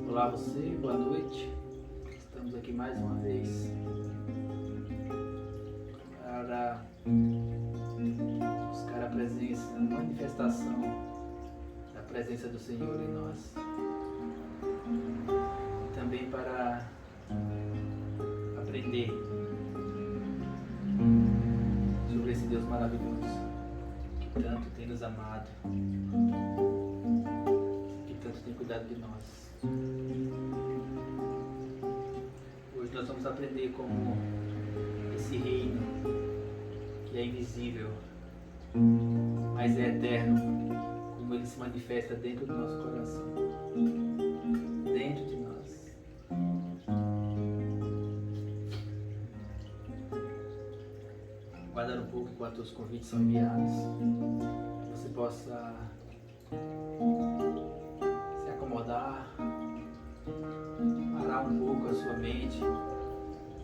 Olá você, boa noite. Estamos aqui mais uma vez para buscar a presença, a manifestação da presença do Senhor em nós. E também para aprender sobre esse Deus maravilhoso que tanto tem nos amado, que tanto tem cuidado de nós. Hoje nós vamos aprender como esse reino que é invisível, mas é eterno, como ele se manifesta dentro do nosso coração, dentro de nós. Guardar um pouco enquanto os convites são enviados, que você possa se acomodar, parar um pouco a sua mente,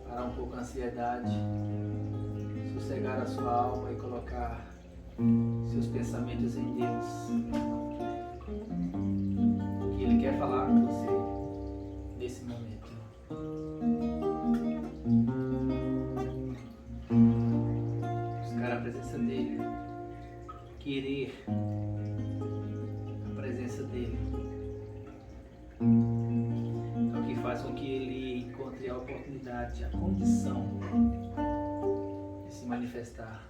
parar um pouco a ansiedade, sossegar a sua alma e colocar seus pensamentos em Deus. O que Ele quer falar com você nesse momento. Buscar a presença dEle, querer a presença dEle, é o que faz com que Ele encontre a oportunidade, a condição de se manifestar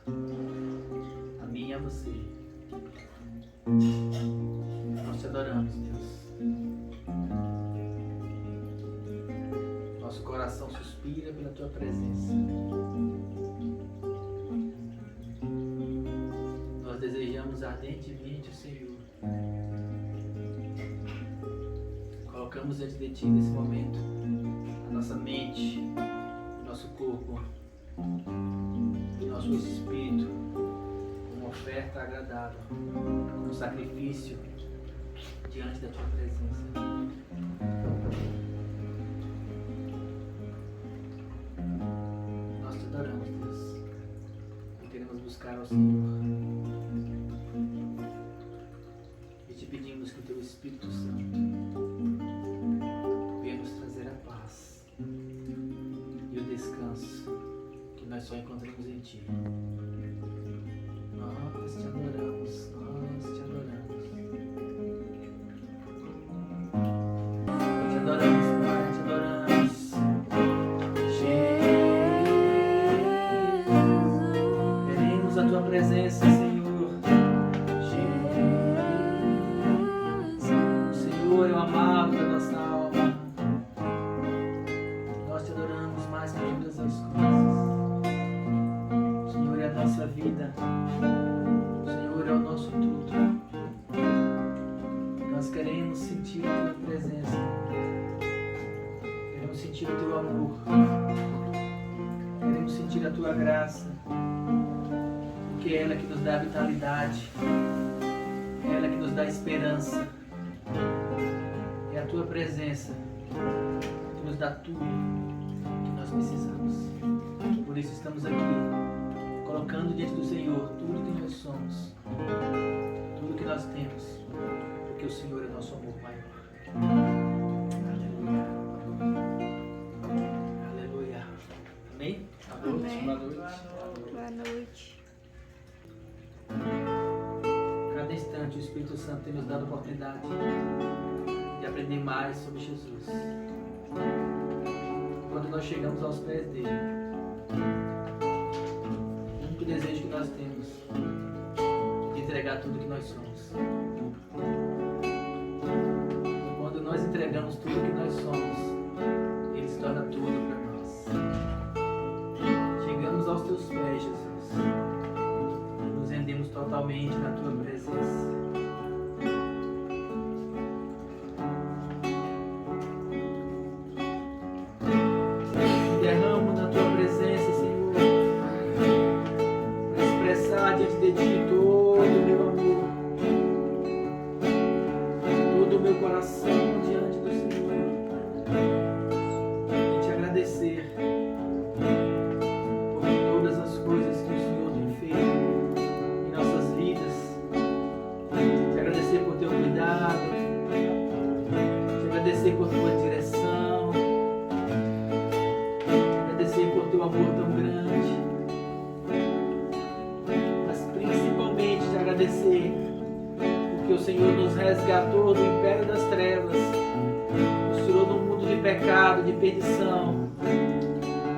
a mim e a você. Nós te adoramos, Deus. Nosso coração suspira pela Tua presença. Nós desejamos ardentemente o Senhor. Colocamos diante de Ti nesse momento a nossa mente, o nosso corpo, o nosso espírito, como oferta agradável, como sacrifício diante da Tua presença. Nós te adoramos, Deus, e queremos buscar ao Senhor. E te pedimos que o Teu Espírito Santo venha nos trazer a paz e o descanso que nós só encontramos em Ti. Nós te adoramos, nós te adoramos. Te adoramos, Pai, te adoramos. Queremos a Tua presença, Senhor. O Senhor é o amado da nossa alma. Nós te adoramos mais que todas as coisas. O Senhor é a nossa vida. O Senhor é o nosso tudo. Nós queremos sentir a Tua presença. Queremos sentir o Teu amor. Queremos sentir a Tua graça. Porque é ela que nos dá vitalidade. É ela que nos dá esperança. É a Tua presença que nos dá tudo que nós precisamos. Por isso estamos aqui, colocando diante do Senhor tudo que nós somos, tudo que nós temos, porque o Senhor é nosso amor maior. Aleluia. Aleluia. Amém? Boa noite. Amém. Boa noite. Boa noite. Cada instante o Espírito Santo tem nos dado a oportunidade de aprender mais sobre Jesus. Quando nós chegamos aos pés dele, o único desejo que nós temos é de entregar tudo que nós somos. E quando nós entregamos tudo que nós somos, ele se torna tudo para nós. Chegamos aos teus pés, Jesus. Nos rendemos totalmente na tua presença. Derramo na tua presença, Senhor, para expressar diante de ti todo o meu amor, todo o meu coração diante do Senhor, e te agradecer por todas as coisas que o Senhor tem feito em nossas vidas, te agradecer por teu cuidado, porque o Senhor nos resgatou do império das trevas, nos tirou do mundo de pecado, de perdição,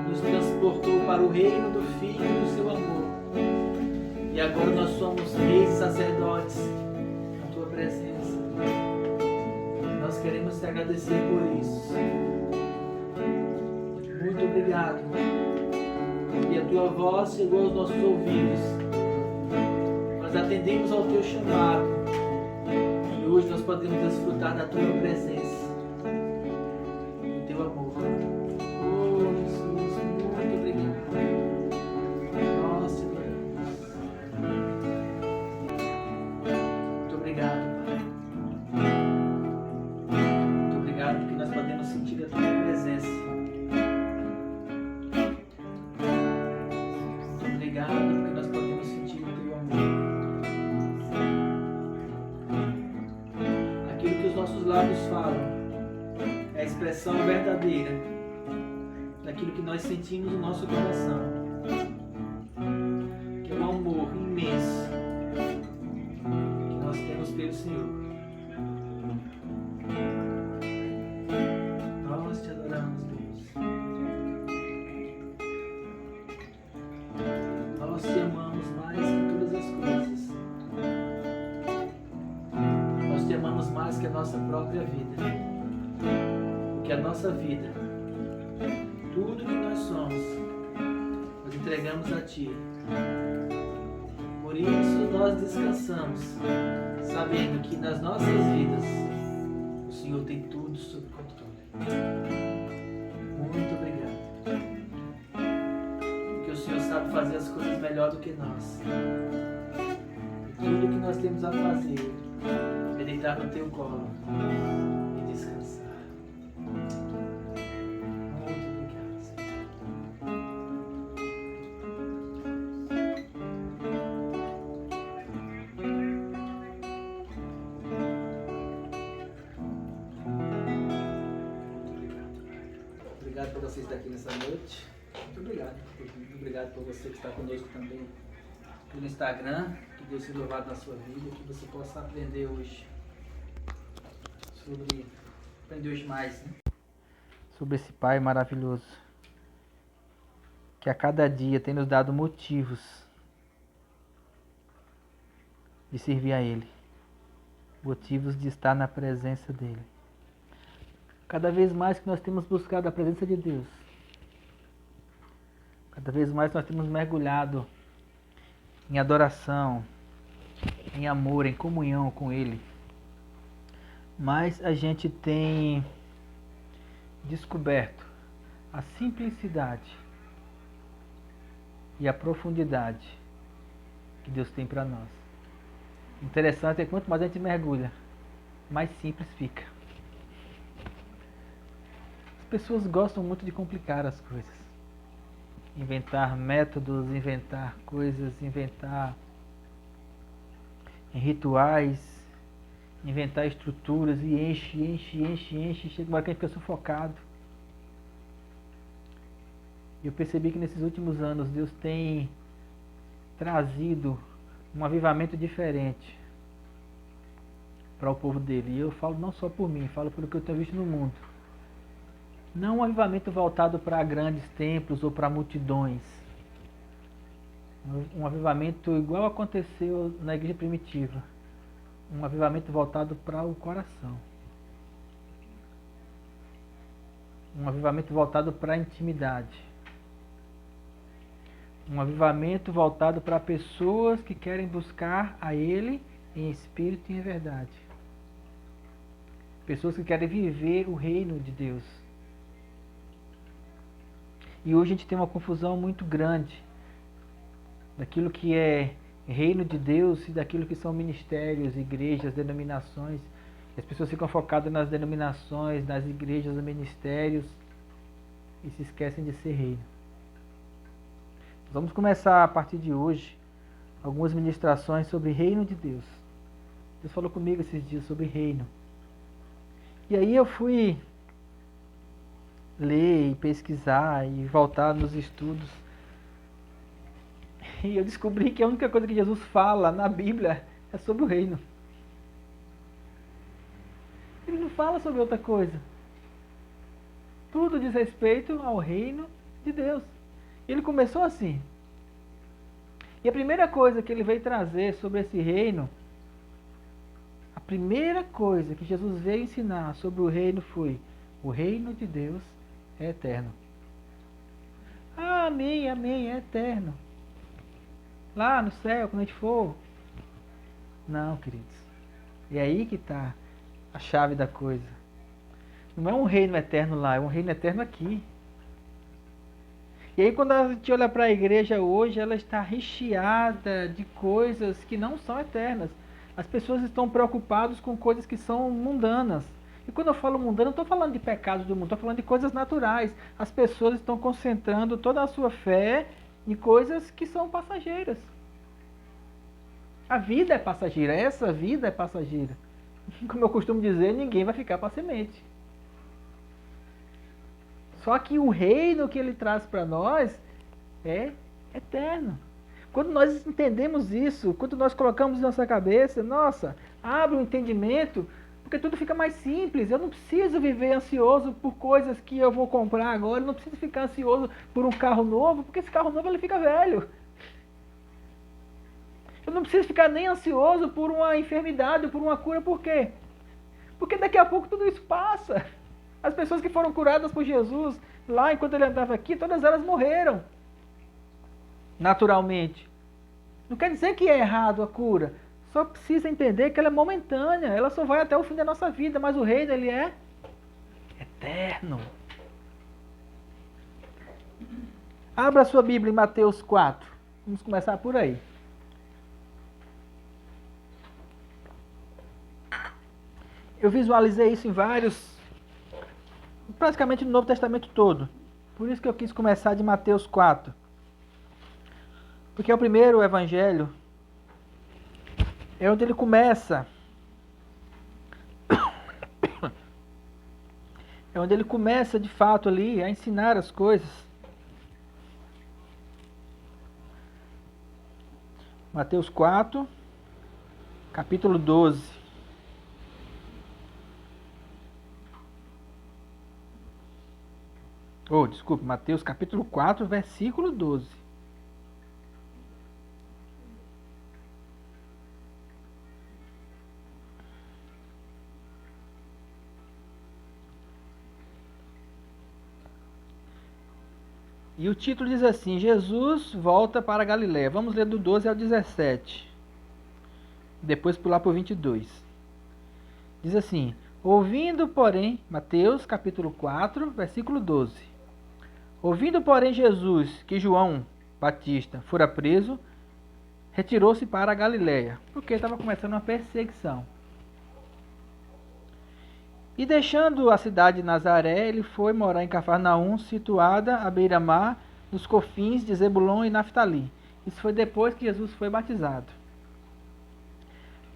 nos transportou para o reino do Filho e do seu amor. E agora nós somos reis e sacerdotes na tua presença. Nós queremos te agradecer por isso. Muito obrigado. E a tua voz chegou aos nossos ouvidos. Nós atendemos ao teu chamado. E hoje nós podemos desfrutar da tua presença, do teu amor. Oh, Jesus, muito obrigado. Nós te adoramos. Muito obrigado, Pai. Muito obrigado porque nós podemos sentir a tua presença. Muito obrigado porque nós podemos sentir o teu amor. Aquilo que os nossos lábios falam é a expressão verdadeira daquilo que nós sentimos no nosso coração, que é um amor imenso que nós temos pelo Senhor. Nós te adoramos, Deus. Nós te amamos mais que todas as coisas. Nós te amamos mais que a nossa própria vida. Porque a nossa vida, tudo que nós somos, nós entregamos a Ti. Por isso nós descansamos, sabendo que nas nossas vidas o Senhor tem tudo sob controle. Muito obrigado. Porque o Senhor sabe fazer as coisas melhor do que nós. E tudo que nós temos a fazer é deitar no Teu colo e descansar. Obrigado por você estar aqui nessa noite. Muito obrigado. Muito obrigado por você que está conosco também pelo Instagram. Que Deus seja louvado na sua vida. Que você possa aprender hoje mais, né? Sobre esse Pai maravilhoso que a cada dia tem nos dado motivos de servir a Ele, motivos de estar na presença dEle. Cada vez mais que nós temos buscado a presença de Deus, cada vez mais nós temos mergulhado em adoração, em amor, em comunhão com Ele, mas a gente tem descoberto a simplicidade e a profundidade que Deus tem para nós. Interessante é que quanto mais a gente mergulha, mais simples fica. As pessoas gostam muito de complicar as coisas. Inventar métodos, inventar coisas, inventar rituais, inventar estruturas e enche. Chega uma hora que a gente fica sufocado. Eu percebi que nesses últimos anos Deus tem trazido um avivamento diferente para o povo dele. E eu falo não só por mim, falo pelo que eu tenho visto no mundo. Não um avivamento voltado para grandes templos ou para multidões. Um avivamento igual aconteceu na igreja primitiva. Um avivamento voltado para o coração. Um avivamento voltado para a intimidade. Um avivamento voltado para pessoas que querem buscar a Ele em espírito e em verdade. Pessoas que querem viver o reino de Deus. E hoje a gente tem uma confusão muito grande daquilo que é reino de Deus e daquilo que são ministérios, igrejas, denominações. As pessoas ficam focadas nas denominações, nas igrejas, nos ministérios e se esquecem de ser reino. Vamos começar a partir de hoje algumas ministrações sobre reino de Deus. Deus falou comigo esses dias sobre reino. E aí eu fui ler e pesquisar e voltar nos estudos. E eu descobri que a única coisa que Jesus fala na Bíblia é sobre o reino. fala sobre outra coisa. Tudo diz respeito ao reino de Deus. Ele começou assim. E a primeira coisa que ele veio trazer sobre esse reino, a primeira coisa que Jesus veio ensinar sobre o reino foi: o reino de Deus é eterno. Ah, amém, amém, é eterno. Lá no céu, quando a gente for. Não, queridos. E é aí que está a chave da coisa. Não é um reino eterno lá, é um reino eterno aqui. E aí quando a gente olha para a igreja hoje, ela está recheada de coisas que não são eternas. As pessoas estão preocupadas com coisas que são mundanas. E quando eu falo mundano, não estou falando de pecados do mundo, estou falando de coisas naturais. As pessoas estão concentrando toda a sua fé em coisas que são passageiras. A vida é passageira, essa vida é passageira. Como eu costumo dizer, ninguém vai ficar para semente. Só que o reino que ele traz para nós é eterno. Quando nós entendemos isso, quando nós colocamos na nossa cabeça, nossa, abre o entendimento, porque tudo fica mais simples. Eu não preciso viver ansioso por coisas que eu vou comprar agora, eu não preciso ficar ansioso por um carro novo, porque esse carro novo ele fica velho. Eu não preciso ficar nem ansioso por uma enfermidade, por uma cura, por quê? Porque daqui a pouco tudo isso passa. As pessoas que foram curadas por Jesus lá enquanto ele andava aqui, todas elas morreram. Naturalmente. Não quer dizer que é errado a cura. Só precisa entender que ela é momentânea. Ela só vai até o fim da nossa vida. Mas o reino, ele é eterno. Abra a sua Bíblia em Mateus 4. Vamos começar por aí. Eu visualizei isso em praticamente no Novo Testamento todo. Por isso que eu quis começar de Mateus 4. Porque é o primeiro evangelho. É onde ele começa. É onde ele começa de fato ali a ensinar as coisas. Mateus 4, capítulo 12. Desculpe, Mateus capítulo 4, versículo 12. E o título diz assim: Jesus volta para a Galiléia. Vamos ler do 12 ao 17. Depois pular para o 22. Diz assim: ouvindo, porém, Mateus capítulo 4, versículo 12. Ouvindo, porém, Jesus que João Batista fora preso, retirou-se para a Galiléia, porque estava começando uma perseguição. E deixando a cidade de Nazaré, ele foi morar em Cafarnaum, situada à beira-mar, nos confins de Zebulon e Naftali. Isso foi depois que Jesus foi batizado.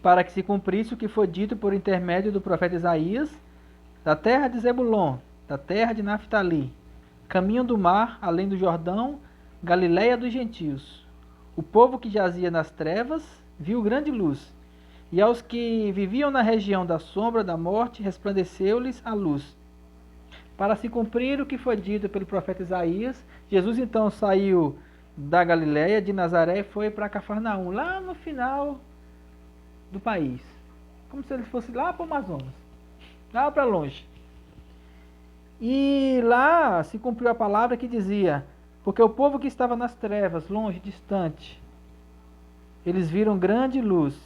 Para que se cumprisse o que foi dito por intermédio do profeta Isaías: da terra de Zebulon, da terra de Naftali, caminho do mar, além do Jordão, Galiléia dos gentios. O povo que jazia nas trevas viu grande luz, e aos que viviam na região da sombra da morte resplandeceu-lhes a luz. Para se cumprir o que foi dito pelo profeta Isaías, Jesus então saiu da Galiléia, de Nazaré, e foi para Cafarnaum, lá no final do país. Como se ele fosse lá para o Amazonas, lá para longe. E lá se cumpriu a palavra que dizia: porque o povo que estava nas trevas, longe, distante, eles viram grande luz.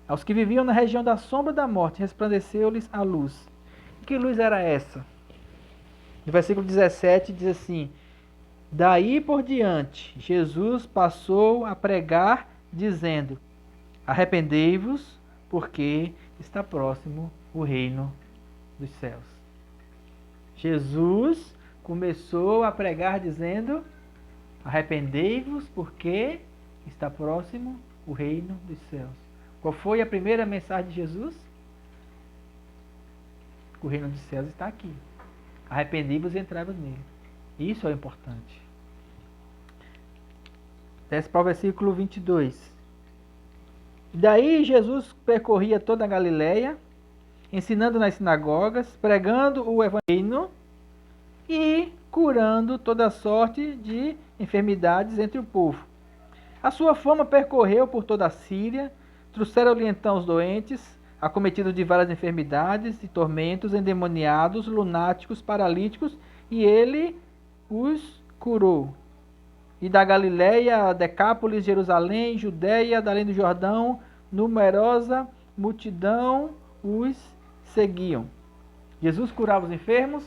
Aos que viviam na região da sombra da morte, resplandeceu-lhes a luz. E que luz era essa? No versículo 17 diz assim: daí por diante, Jesus passou a pregar, dizendo: arrependei-vos, porque está próximo o reino dos céus. Jesus começou a pregar dizendo: arrependei-vos, porque está próximo o reino dos céus. Qual foi a primeira mensagem de Jesus? O reino dos céus está aqui. Arrependei-vos e entrai-vos nele. Isso é importante. Desce para o versículo 22. Daí Jesus percorria toda a Galiléia, ensinando nas sinagogas, pregando o evangelho e curando toda sorte de enfermidades entre o povo. A sua fama percorreu por toda a Síria, trouxeram-lhe então os doentes, acometidos de várias enfermidades e tormentos, endemoniados, lunáticos, paralíticos, e ele os curou. E da Galiléia, Decápolis, Jerusalém, Judéia, da além do Jordão, numerosa multidão os seguiam. Jesus curava os enfermos?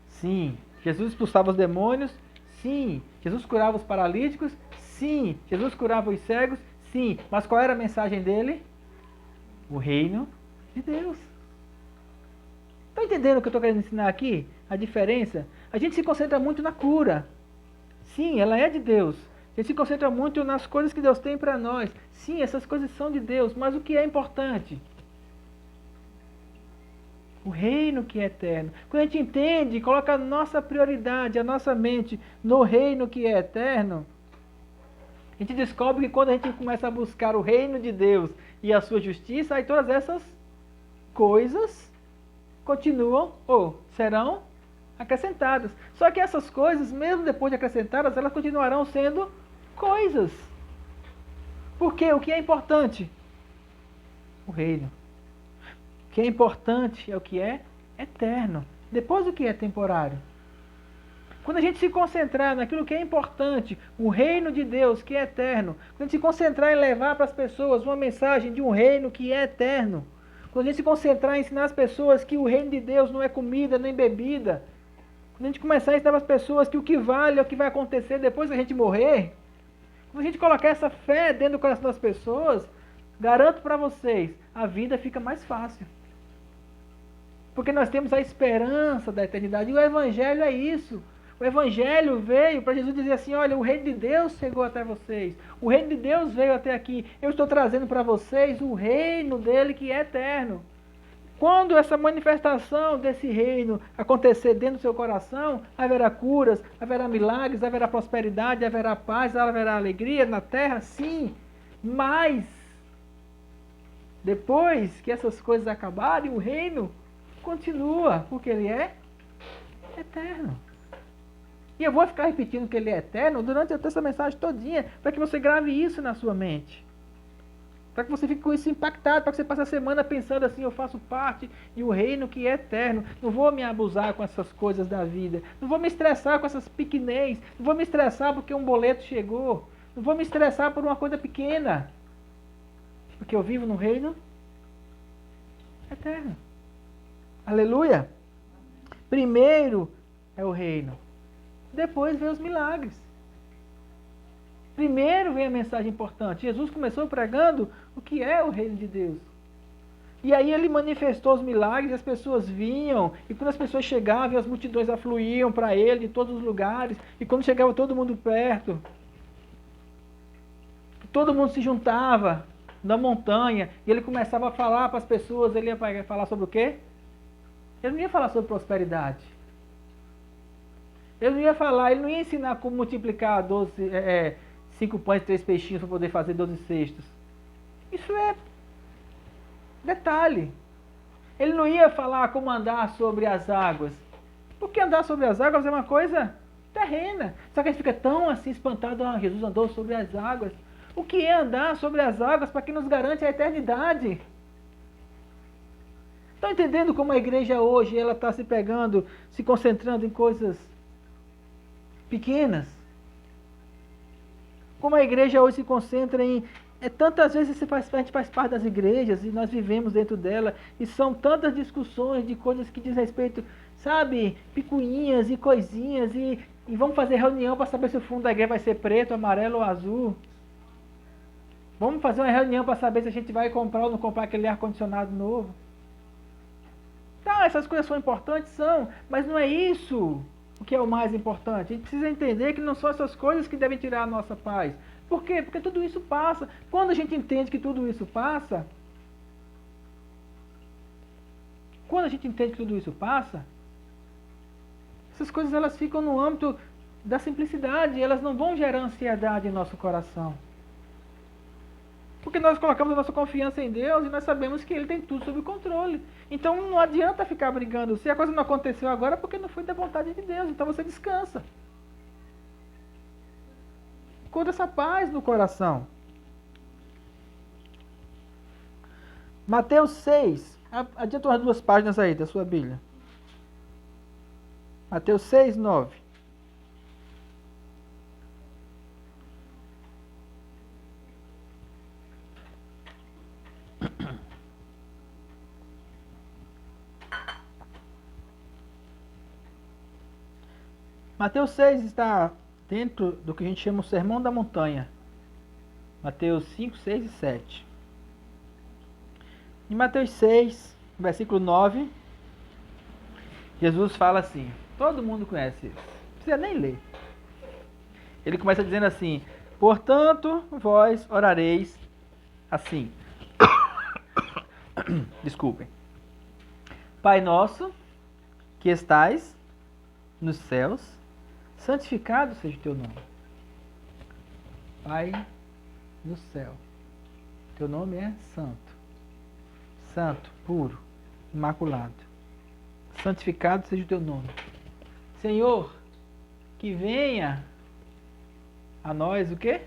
Sim. Jesus expulsava os demônios? Sim. Jesus curava os paralíticos? Sim. Jesus curava os cegos? Sim. Mas qual era a mensagem dele? O reino de Deus. Está entendendo o que eu estou querendo ensinar aqui? A diferença? A gente se concentra muito na cura. Sim, ela é de Deus. A gente se concentra muito nas coisas que Deus tem para nós. Sim, essas coisas são de Deus. Mas o que é importante? O reino que é eterno. Quando a gente entende, coloca a nossa prioridade, a nossa mente no reino que é eterno, a gente descobre que quando a gente começa a buscar o reino de Deus e a sua justiça, aí todas essas coisas continuam ou serão acrescentadas. Só que essas coisas, mesmo depois de acrescentadas, elas continuarão sendo coisas. Porque o que é importante? O reino. O que é importante é o que é eterno. Depois o que é temporário. Quando a gente se concentrar naquilo que é importante, o reino de Deus que é eterno, quando a gente se concentrar em levar para as pessoas uma mensagem de um reino que é eterno, quando a gente se concentrar em ensinar as pessoas que o reino de Deus não é comida nem bebida, quando a gente começar a ensinar para as pessoas que o que vale é o que vai acontecer depois que a gente morrer, quando a gente colocar essa fé dentro do coração das pessoas, garanto para vocês, a vida fica mais fácil. Porque nós temos a esperança da eternidade. E o Evangelho é isso. O Evangelho veio para Jesus dizer assim, olha, o reino de Deus chegou até vocês. O reino de Deus veio até aqui. Eu estou trazendo para vocês o reino dele que é eterno. Quando essa manifestação desse reino acontecer dentro do seu coração, haverá curas, haverá milagres, haverá prosperidade, haverá paz, haverá alegria na terra, sim. Mas, depois que essas coisas acabarem, o reino continua, porque ele é eterno. E eu vou ficar repetindo que ele é eterno durante até essa mensagem todinha, para que você grave isso na sua mente. Para que você fique com isso impactado, para que você passe a semana pensando assim, eu faço parte de um reino que é eterno. Não vou me abusar com essas coisas da vida. Não vou me estressar com essas pequenez. Não vou me estressar porque um boleto chegou. Não vou me estressar por uma coisa pequena. Porque eu vivo no reino eterno. Aleluia! Primeiro é o reino. Depois vem os milagres. Primeiro vem a mensagem importante. Jesus começou pregando o que é o reino de Deus. E aí ele manifestou os milagres, as pessoas vinham, e quando as pessoas chegavam, as multidões afluíam para ele de todos os lugares, e quando chegava todo mundo perto, todo mundo se juntava na montanha, e ele começava a falar para as pessoas, ele ia falar sobre o quê? Ele não ia falar sobre prosperidade. Ele não ia falar, ele não ia ensinar como multiplicar 5 pães e 3 peixinhos para poder fazer 12 cestos. Isso é detalhe. Ele não ia falar como andar sobre as águas. Porque andar sobre as águas é uma coisa terrena. Só que a gente fica tão assim espantado, Jesus andou sobre as águas. O que é andar sobre as águas para que nos garante a eternidade? Estão entendendo como a igreja hoje ela está se pegando, se concentrando em coisas pequenas? Como a igreja hoje se concentra em... tantas vezes a gente faz parte das igrejas e nós vivemos dentro dela e são tantas discussões de coisas que diz respeito, sabe, picuinhas e coisinhas e vamos fazer reunião para saber se o fundo da igreja vai ser preto, amarelo ou azul. Vamos fazer uma reunião para saber se a gente vai comprar ou não comprar aquele ar-condicionado novo. Tá, essas coisas são importantes, são, mas não é isso o que é o mais importante. A gente precisa entender que não são essas coisas que devem tirar a nossa paz. Por quê? Porque tudo isso passa. Quando a gente entende que tudo isso passa, essas coisas elas ficam no âmbito da simplicidade, elas não vão gerar ansiedade em nosso coração. Porque nós colocamos a nossa confiança em Deus e nós sabemos que Ele tem tudo sob controle. Então não adianta ficar brigando. Se a coisa não aconteceu agora, é porque não foi da vontade de Deus. Então você descansa. Encontra essa paz no coração. Mateus 6. Adianta umas 2 páginas aí da sua Bíblia. Mateus 6, 9. Mateus 6 está dentro do que a gente chama o Sermão da Montanha. Mateus 5, 6 e 7. Em Mateus 6, versículo 9, Jesus fala assim, todo mundo conhece isso, não precisa nem ler. Ele começa dizendo assim, portanto, vós orareis assim. Desculpem. Pai nosso, que estais nos céus, santificado seja o teu nome. Pai no céu, teu nome é santo. Santo, puro, imaculado. Santificado seja o teu nome. Senhor, que venha a nós o quê?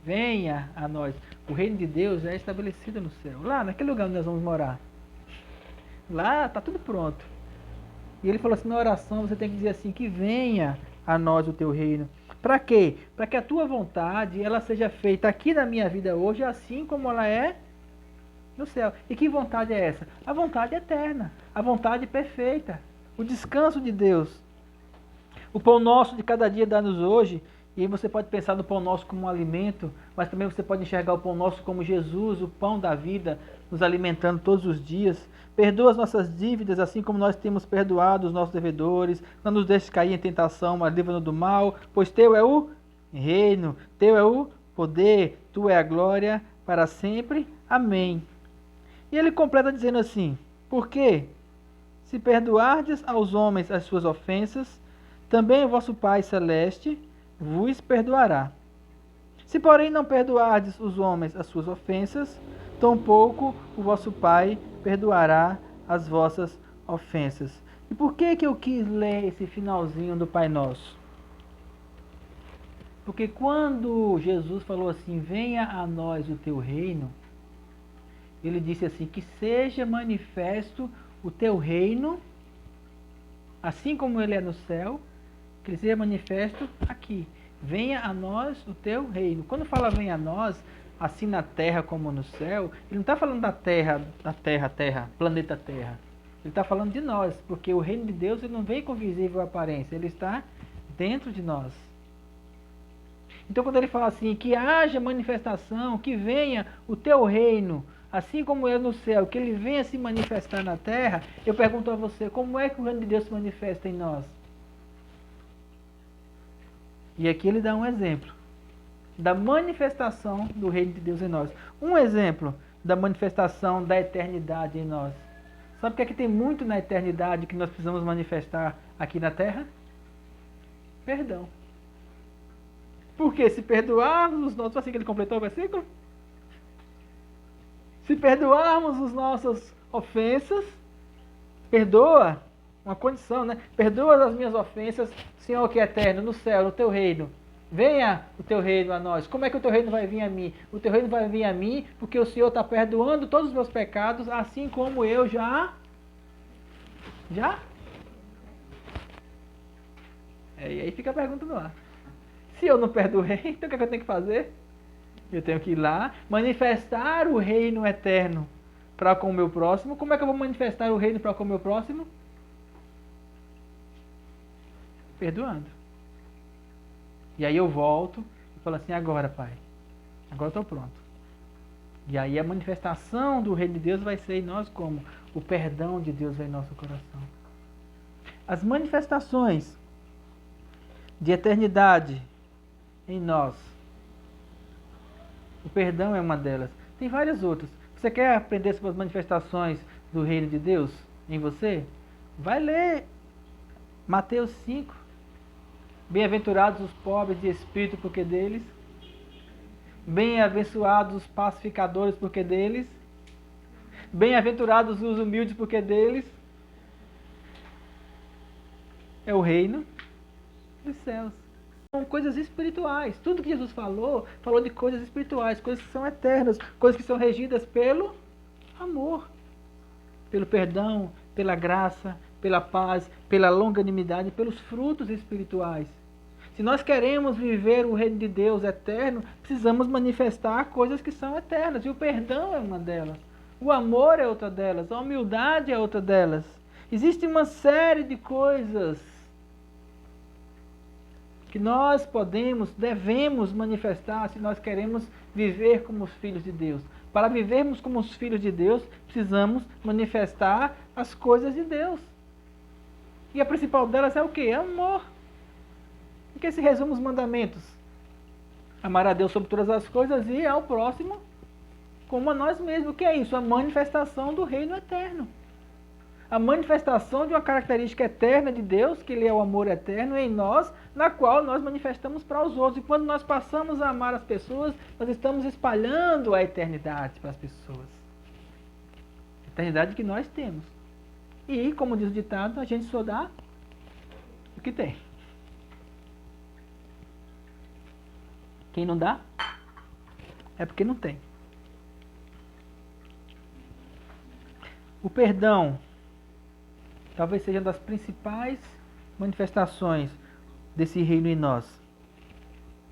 Venha a nós. O reino de Deus já é estabelecido no céu. Lá, naquele lugar onde nós vamos morar. Lá está tudo pronto. E ele falou assim, na oração você tem que dizer assim, que venha a nós o teu reino. Para quê? Para que a tua vontade ela seja feita aqui na minha vida hoje, assim como ela é no céu. E que vontade é essa? A vontade eterna, a vontade perfeita, o descanso de Deus. O pão nosso de cada dia dá-nos hoje, e aí você pode pensar no pão nosso como um alimento, mas também você pode enxergar o pão nosso como Jesus, o pão da vida, nos alimentando todos os dias. Perdoa as nossas dívidas, assim como nós temos perdoado os nossos devedores. Não nos deixes cair em tentação, mas livra-nos do mal. Pois teu é o reino, teu é o poder, tua é a glória para sempre. Amém. E ele completa dizendo assim, porque se perdoardes aos homens as suas ofensas, também o vosso Pai Celeste vos perdoará. Se porém não perdoardes os homens as suas ofensas, tampouco o vosso Pai perdoará as vossas ofensas. E por que eu quis ler esse finalzinho do Pai Nosso? Porque quando Jesus falou assim, venha a nós o teu reino, ele disse assim, que seja manifesto o teu reino, assim como ele é no céu, que ele seja manifesto aqui. Venha a nós o teu reino. Quando fala venha a nós, assim na terra como no céu, ele não está falando da terra, planeta Terra. Ele está falando de nós, porque o reino de Deus ele não vem com visível aparência, ele está dentro de nós. Então quando ele fala assim, que haja manifestação, que venha o teu reino, assim como é no céu, que ele venha se manifestar na terra, eu pergunto a você, como é que o reino de Deus se manifesta em nós? E aqui ele dá um exemplo da manifestação do reino de Deus em nós. Um exemplo da manifestação da eternidade em nós. Sabe o que é que tem muito na eternidade que nós precisamos manifestar aqui na terra? Perdão. Porque se perdoarmos os nossos... Assim que ele completou o versículo? Se perdoarmos as nossas ofensas, perdoa, uma condição, né? Perdoa as minhas ofensas, Senhor que é eterno, no céu, no teu reino. Venha o teu reino a nós. Como é que o teu reino vai vir a mim? O teu reino vai vir a mim porque o Senhor está perdoando todos os meus pecados, assim como eu já? E aí fica a pergunta no ar. Se eu não perdoei, então o que é que eu tenho que fazer? Eu tenho que ir lá, manifestar o reino eterno para com o meu próximo. Como é que eu vou manifestar o reino para com o meu próximo? Perdoando. E aí eu volto e falo assim, agora Pai, agora estou pronto. E aí a manifestação do reino de Deus vai ser em nós como? O perdão de Deus vai em nosso coração. As manifestações de eternidade em nós, o perdão é uma delas. Tem várias outras. Você quer aprender sobre as manifestações do reino de Deus em você? Vai ler Mateus 5. Bem-aventurados os pobres de espírito, porque deles Bem-aventurados os pacificadores, porque deles. Bem-aventurados os humildes, porque deles é o reino dos céus. São coisas espirituais. Tudo que Jesus falou de coisas espirituais, coisas que são eternas, coisas que são regidas pelo amor, pelo perdão, pela graça, pela paz, pela longanimidade, pelos frutos espirituais. Se nós queremos viver o reino de Deus eterno, precisamos manifestar coisas que são eternas. E o perdão é uma delas. O amor é outra delas. A humildade é outra delas. Existe uma série de coisas que nós devemos manifestar se nós queremos viver como os filhos de Deus. Para vivermos como os filhos de Deus, precisamos manifestar as coisas de Deus. E a principal delas é o quê? É amor. Em que se resume os mandamentos? Amar a Deus sobre todas as coisas e ao próximo como a nós mesmos. O que é isso? A manifestação do reino eterno. A manifestação de uma característica eterna de Deus, que Ele é o amor eterno em nós, na qual nós manifestamos para os outros. E quando nós passamos a amar as pessoas, nós estamos espalhando a eternidade para as pessoas. A eternidade que nós temos. E, como diz o ditado, a gente só dá o que tem. Quem não dá, é porque não tem. O perdão talvez seja uma das principais manifestações desse reino em nós.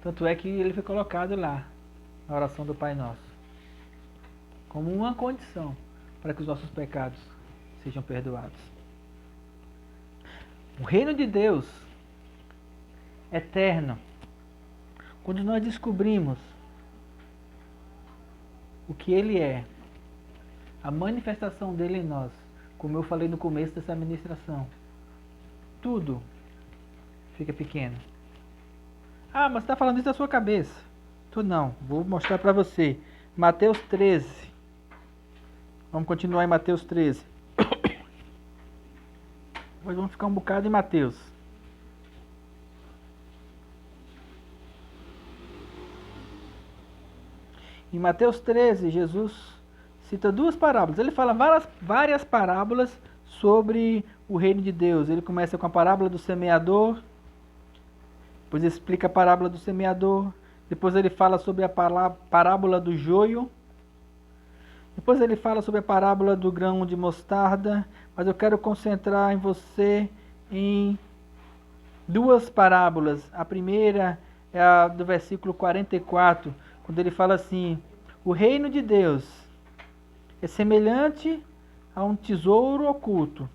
Tanto é que ele foi colocado lá, na oração do Pai Nosso, como uma condição para que os nossos pecados sejam perdoados. O reino de Deus, eterno, quando nós descobrimos o que Ele é, a manifestação dele em nós, como eu falei no começo dessa ministração, tudo fica pequeno. Ah, mas você está falando isso da sua cabeça. Tudo não, vou mostrar para você. Mateus 13. Vamos continuar em Mateus 13. Depois vamos ficar um bocado em Mateus. Em Mateus 13, Jesus cita duas parábolas. Ele fala várias parábolas sobre o reino de Deus. Ele começa com a parábola do semeador, depois explica a parábola do semeador, depois ele fala sobre a parábola do joio, depois ele fala sobre a parábola do grão de mostarda, mas eu quero concentrar em você em duas parábolas. A primeira é a do versículo 44, quando ele fala assim: o reino de Deus é semelhante a um tesouro oculto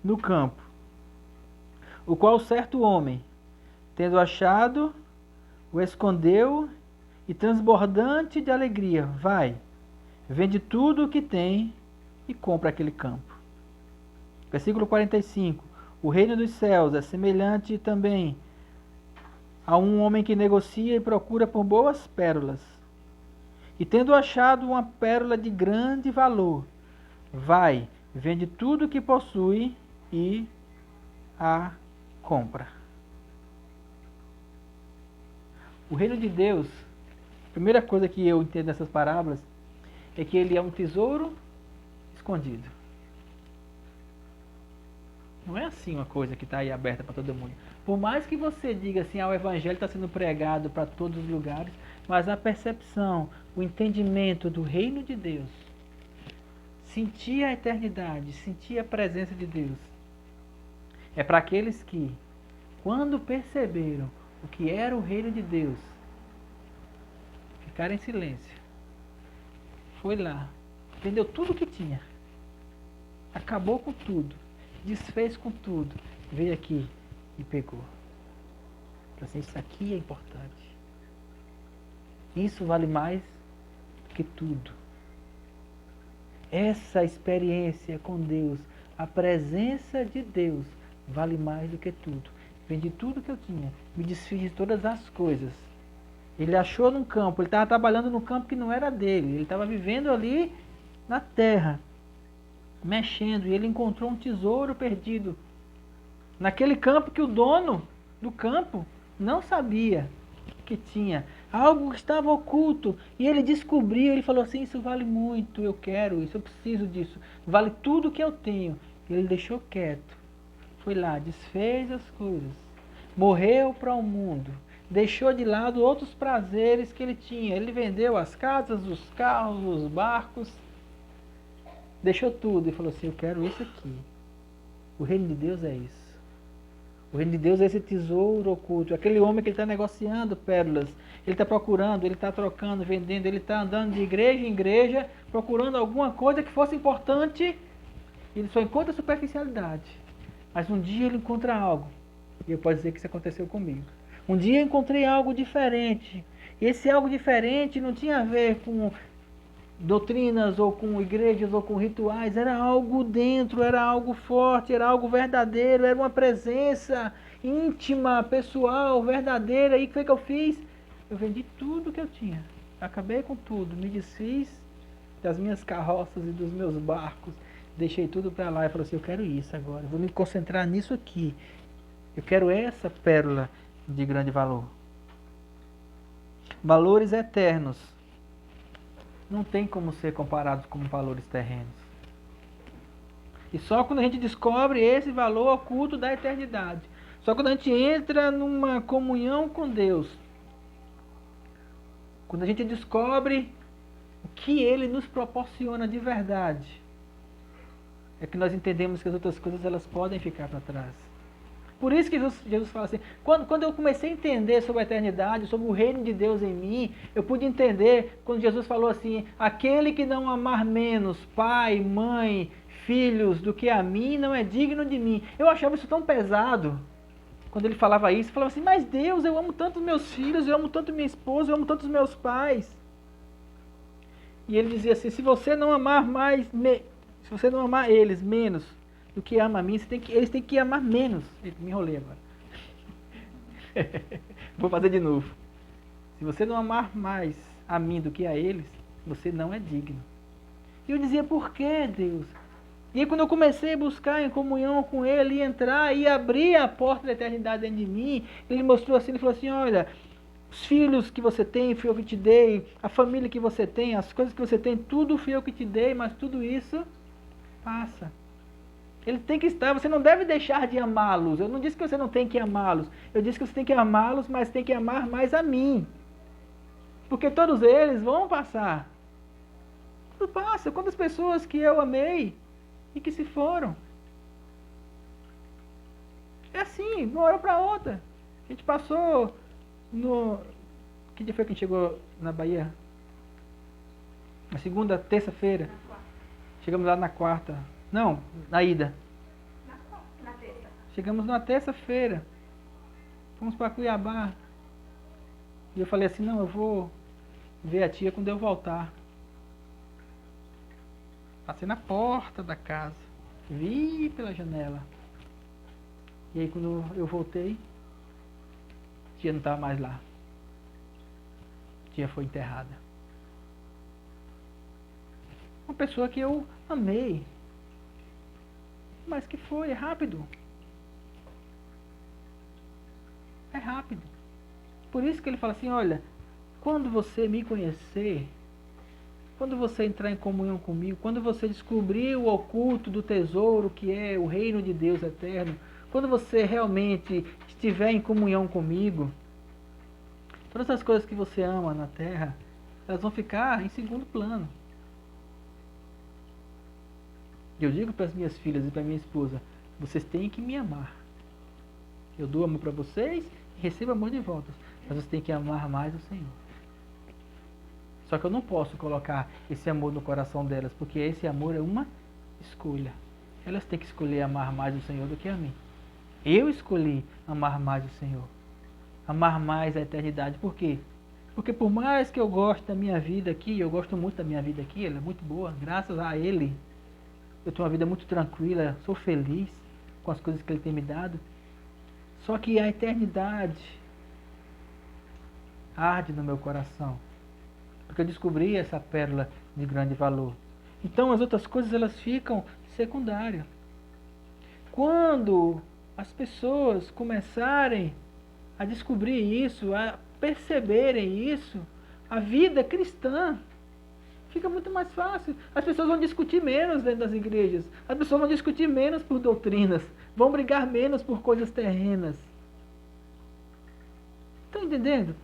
no campo, o qual certo homem, tendo achado, o escondeu e, transbordante de alegria, vai, vende tudo o que tem e compra aquele campo. Versículo 45. O reino dos céus é semelhante também a um homem que negocia e procura por boas pérolas. E tendo achado uma pérola de grande valor, vai, vende tudo o que possui e a compra. O reino de Deus, a primeira coisa que eu entendo nessas parábolas é que ele é um tesouro escondido. Não é assim uma coisa que está aí aberta para todo mundo. Por mais que você diga assim, o evangelho está sendo pregado para todos os lugares, mas a percepção, o entendimento do reino de Deus, sentir a eternidade, sentir a presença de Deus, é para aqueles que, quando perceberam o que era o reino de Deus, ficaram em silêncio. Foi lá, vendeu tudo o que tinha, acabou com tudo, desfez com tudo, veio aqui e pegou. Assim, isso aqui é importante. Isso vale mais do que tudo. Essa experiência com Deus, a presença de Deus, vale mais do que tudo. Vendi tudo que eu tinha, me desfiz de todas as coisas. Ele achou num campo, ele estava trabalhando num campo que não era dele, ele estava vivendo ali na terra, mexendo, e ele encontrou um tesouro perdido naquele campo que o dono do campo não sabia que tinha, algo que estava oculto, e ele descobriu, ele falou assim, isso vale muito, eu quero isso, eu preciso disso, vale tudo que eu tenho. E ele deixou quieto, foi lá, desfez as coisas, morreu para o mundo, deixou de lado outros prazeres que ele tinha, ele vendeu as casas, os carros, os barcos, deixou tudo e falou assim, eu quero isso aqui. O reino de Deus é isso. O reino de Deus é esse tesouro oculto. Aquele homem que ele está negociando pérolas, ele está procurando, ele está trocando, vendendo, ele está andando de igreja em igreja, procurando alguma coisa que fosse importante. Ele só encontra superficialidade. Mas um dia ele encontra algo. E eu posso dizer que isso aconteceu comigo. Um dia eu encontrei algo diferente. E esse algo diferente não tinha a ver com doutrinas, ou com igrejas, ou com rituais, era algo dentro, era algo forte, era algo verdadeiro, era uma presença íntima, pessoal, verdadeira. E o que foi que eu fiz? Eu vendi tudo que eu tinha, acabei com tudo, me desfiz das minhas carroças e dos meus barcos, deixei tudo para lá e falei assim, eu quero isso agora, vou me concentrar nisso aqui, eu quero essa pérola de grande valor. Valores eternos não tem como ser comparados com valores terrenos. E só quando a gente descobre esse valor oculto da eternidade, só quando a gente entra numa comunhão com Deus, quando a gente descobre o que Ele nos proporciona de verdade, é que nós entendemos que as outras coisas elas podem ficar para trás. Por isso que Jesus fala assim, quando eu comecei a entender sobre a eternidade, sobre o reino de Deus em mim, eu pude entender quando Jesus falou assim, aquele que não amar menos pai, mãe, filhos do que a mim, não é digno de mim. Eu achava isso tão pesado. Quando ele falava isso, eu falava assim, mas Deus, eu amo tanto meus filhos, eu amo tanto minha esposa, eu amo tanto os meus pais. E ele dizia assim, se você não amar se você não amar eles menos do que ama a mim, eles têm que amar menos. Eita, me enrolei agora. Vou fazer de novo. Se você não amar mais a mim do que a eles, você não é digno. E eu dizia, por que, Deus? E aí, quando eu comecei a buscar em comunhão com Ele, e entrar e abrir a porta da eternidade dentro de mim, Ele mostrou assim, Ele falou assim, olha, os filhos que você tem, fui eu que te dei, a família que você tem, as coisas que você tem, tudo fui eu que te dei, mas tudo isso passa. Ele tem que estar, você não deve deixar de amá-los. Eu não disse que você não tem que amá-los. Eu disse que você tem que amá-los, mas tem que amar mais a mim. Porque todos eles vão passar. Tudo passa. Quantas pessoas que eu amei e que se foram. É assim, de uma hora para outra. A gente passou no... Que dia foi que a gente chegou na Bahia? Na segunda, terça-feira. Chegamos lá na quarta. Não, na ida. Na terça. Chegamos na terça-feira. Fomos para Cuiabá. E eu falei assim, não, eu vou ver a tia quando eu voltar. Passei na porta da casa. Vi pela janela. E aí quando eu voltei, a tia não estava mais lá. A tia foi enterrada. Uma pessoa que eu amei. Mas que foi, é rápido. É rápido. Por isso que ele fala assim, olha, quando você me conhecer, quando você entrar em comunhão comigo, quando você descobrir o oculto do tesouro que é o reino de Deus eterno, quando você realmente estiver em comunhão comigo, todas as coisas que você ama na terra, elas vão ficar em segundo plano. Eu digo para as minhas filhas e para minha esposa, vocês têm que me amar. Eu dou amor para vocês e recebo amor de volta. Mas vocês têm que amar mais o Senhor. Só que eu não posso colocar esse amor no coração delas, porque esse amor é uma escolha. Elas têm que escolher amar mais o Senhor do que a mim. Eu escolhi amar mais o Senhor. Amar mais a eternidade. Por quê? Porque por mais que eu goste da minha vida aqui, eu gosto muito da minha vida aqui, ela é muito boa, graças a Ele. Eu tenho uma vida muito tranquila, sou feliz com as coisas que Ele tem me dado. Só que a eternidade arde no meu coração. Porque eu descobri essa pérola de grande valor. Então as outras coisas elas ficam secundárias. Quando as pessoas começarem a descobrir isso, a perceberem isso, a vida cristã fica muito mais fácil. As pessoas vão discutir menos dentro das igrejas. As pessoas vão discutir menos por doutrinas. Vão brigar menos por coisas terrenas. Estão entendendo?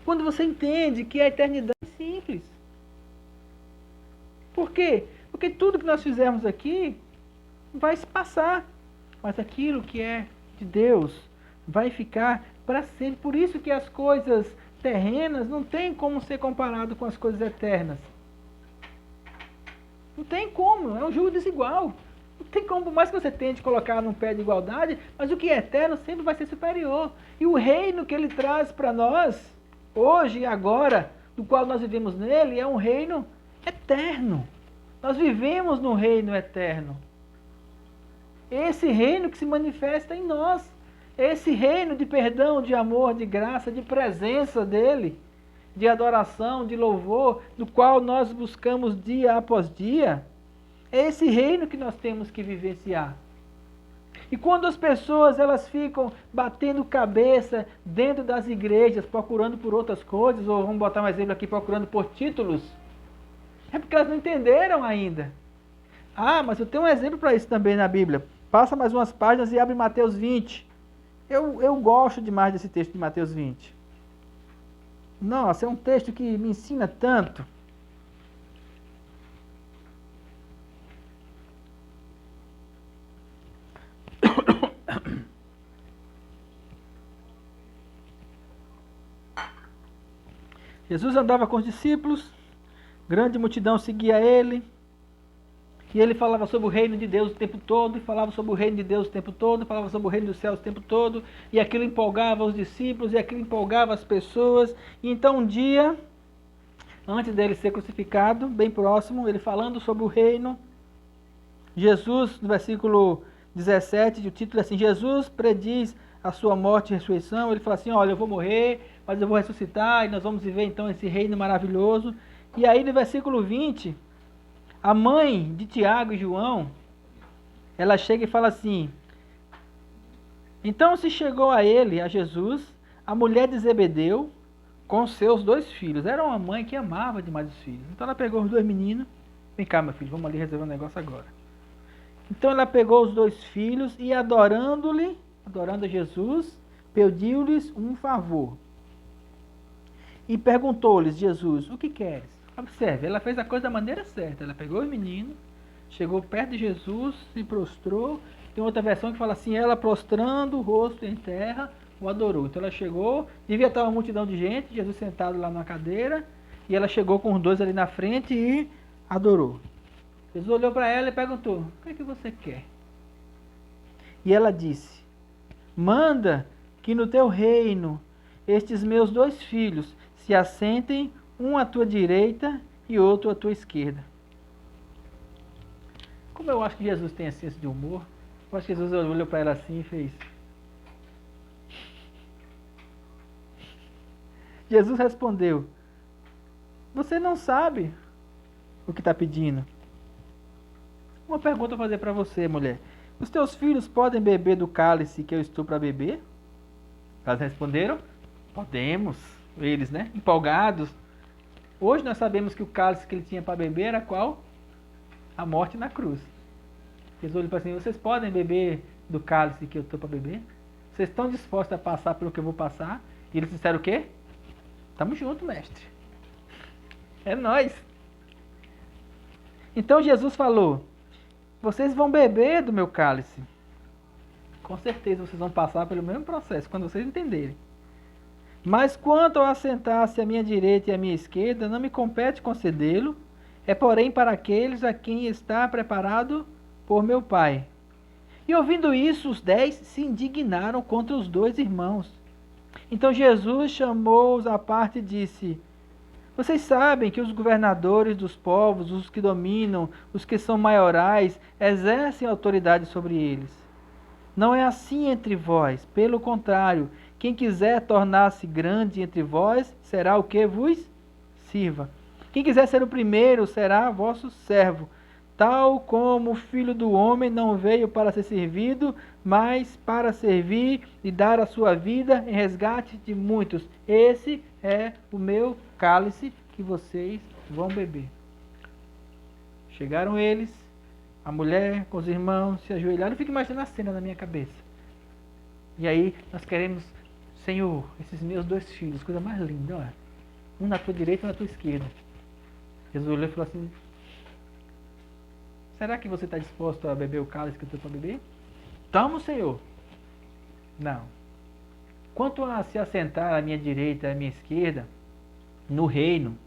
Quando você entende que a eternidade é simples. Por quê? Porque tudo que nós fizermos aqui vai se passar. Mas aquilo que é de Deus vai ficar para sempre. Por isso que as coisas terrenas não tem como ser comparado com as coisas eternas. Não tem como, é um jogo desigual. Não tem como, por mais que você tente colocar num pé de igualdade, mas o que é eterno sempre vai ser superior. E o reino que ele traz para nós, hoje e agora, do qual nós vivemos nele, é um reino eterno. Nós vivemos no reino eterno. Esse reino que se manifesta em nós. Esse reino de perdão, de amor, de graça, de presença dele, de adoração, de louvor, do qual nós buscamos dia após dia, é esse reino que nós temos que vivenciar. E quando as pessoas elas ficam batendo cabeça dentro das igrejas, procurando por outras coisas, ou vamos botar um exemplo aqui, procurando por títulos, é porque elas não entenderam ainda. Ah, mas eu tenho um exemplo para isso também na Bíblia. Passa mais umas páginas e abre Mateus 20. Eu gosto demais desse texto de Mateus 20. Nossa, é um texto que me ensina tanto. Jesus andava com os discípulos, grande multidão seguia ele, e ele falava sobre o reino de Deus o tempo todo, e falava sobre o reino de Deus o tempo todo, falava sobre o reino dos céus o tempo todo, e aquilo empolgava os discípulos, e aquilo empolgava as pessoas. E então um dia, antes dele ser crucificado, bem próximo, ele falando sobre o reino, Jesus, no versículo 17, o título é assim, Jesus prediz a sua morte e ressurreição. Ele fala assim, olha, eu vou morrer, mas eu vou ressuscitar, e nós vamos viver então esse reino maravilhoso. E aí no versículo 20... a mãe de Tiago e João, ela chega e fala assim, então se chegou a ele, a Jesus, a mulher de Zebedeu, com seus 2 filhos. Era uma mãe que amava demais os filhos. Então ela pegou os 2 meninos, vem cá meu filho, vamos ali resolver um negócio agora. Então ela pegou os 2 filhos e adorando a Jesus, pediu-lhes um favor. E perguntou-lhes Jesus, o que queres? Observe, ela fez a coisa da maneira certa. Ela pegou os meninos, chegou perto de Jesus, se prostrou. Tem outra versão que fala assim, ela prostrando o rosto em terra, o adorou. Então ela chegou, devia estar uma multidão de gente, Jesus sentado lá na cadeira, e ela chegou com os 2 ali na frente e adorou. Jesus olhou para ela e perguntou, o que é que você quer? E ela disse, manda que no teu reino estes meus 2 filhos se assentem, um à tua direita e outro à tua esquerda. Como eu acho que Jesus tem a senso de humor, eu acho que Jesus olhou para ela assim e fez. Jesus respondeu, você não sabe o que está pedindo. Uma pergunta eu vou fazer para você, mulher. Os teus filhos podem beber do cálice que eu estou para beber? Elas responderam, podemos. Eles, né, empolgados. Hoje nós sabemos que o cálice que ele tinha para beber era qual? A morte na cruz. Jesus olhou para assim, vocês podem beber do cálice que eu estou para beber? Vocês estão dispostos a passar pelo que eu vou passar? E eles disseram o quê? Estamos juntos, mestre. É nós. Então Jesus falou, vocês vão beber do meu cálice. Com certeza vocês vão passar pelo mesmo processo, quando vocês entenderem. Mas quanto ao assentar-se à minha direita e à minha esquerda, não me compete concedê-lo, é porém para aqueles a quem está preparado por meu Pai. E ouvindo isso, os 10 se indignaram contra os 2 irmãos. Então Jesus chamou-os à parte e disse, vocês sabem que os governadores dos povos, os que dominam, os que são maiorais, exercem autoridade sobre eles. Não é assim entre vós, pelo contrário, quem quiser tornar-se grande entre vós, será o que vos sirva. Quem quiser ser o primeiro, será vosso servo. tal como o Filho do Homem não veio para ser servido, mas para servir e dar a sua vida em resgate de muitos. Esse é o meu cálice que vocês vão beber. Chegaram eles, a mulher com os irmãos se ajoelharam. Eu fico imaginando a cena na minha cabeça. E aí nós queremos, Senhor, esses meus 2 filhos, coisa mais linda, olha. Um na tua direita e um na tua esquerda. Jesus olhou e falou assim: será que você está disposto a beber o cálice que eu estou para beber? Toma, Senhor. Não. Quanto a se assentar à minha direita e à minha esquerda, no reino,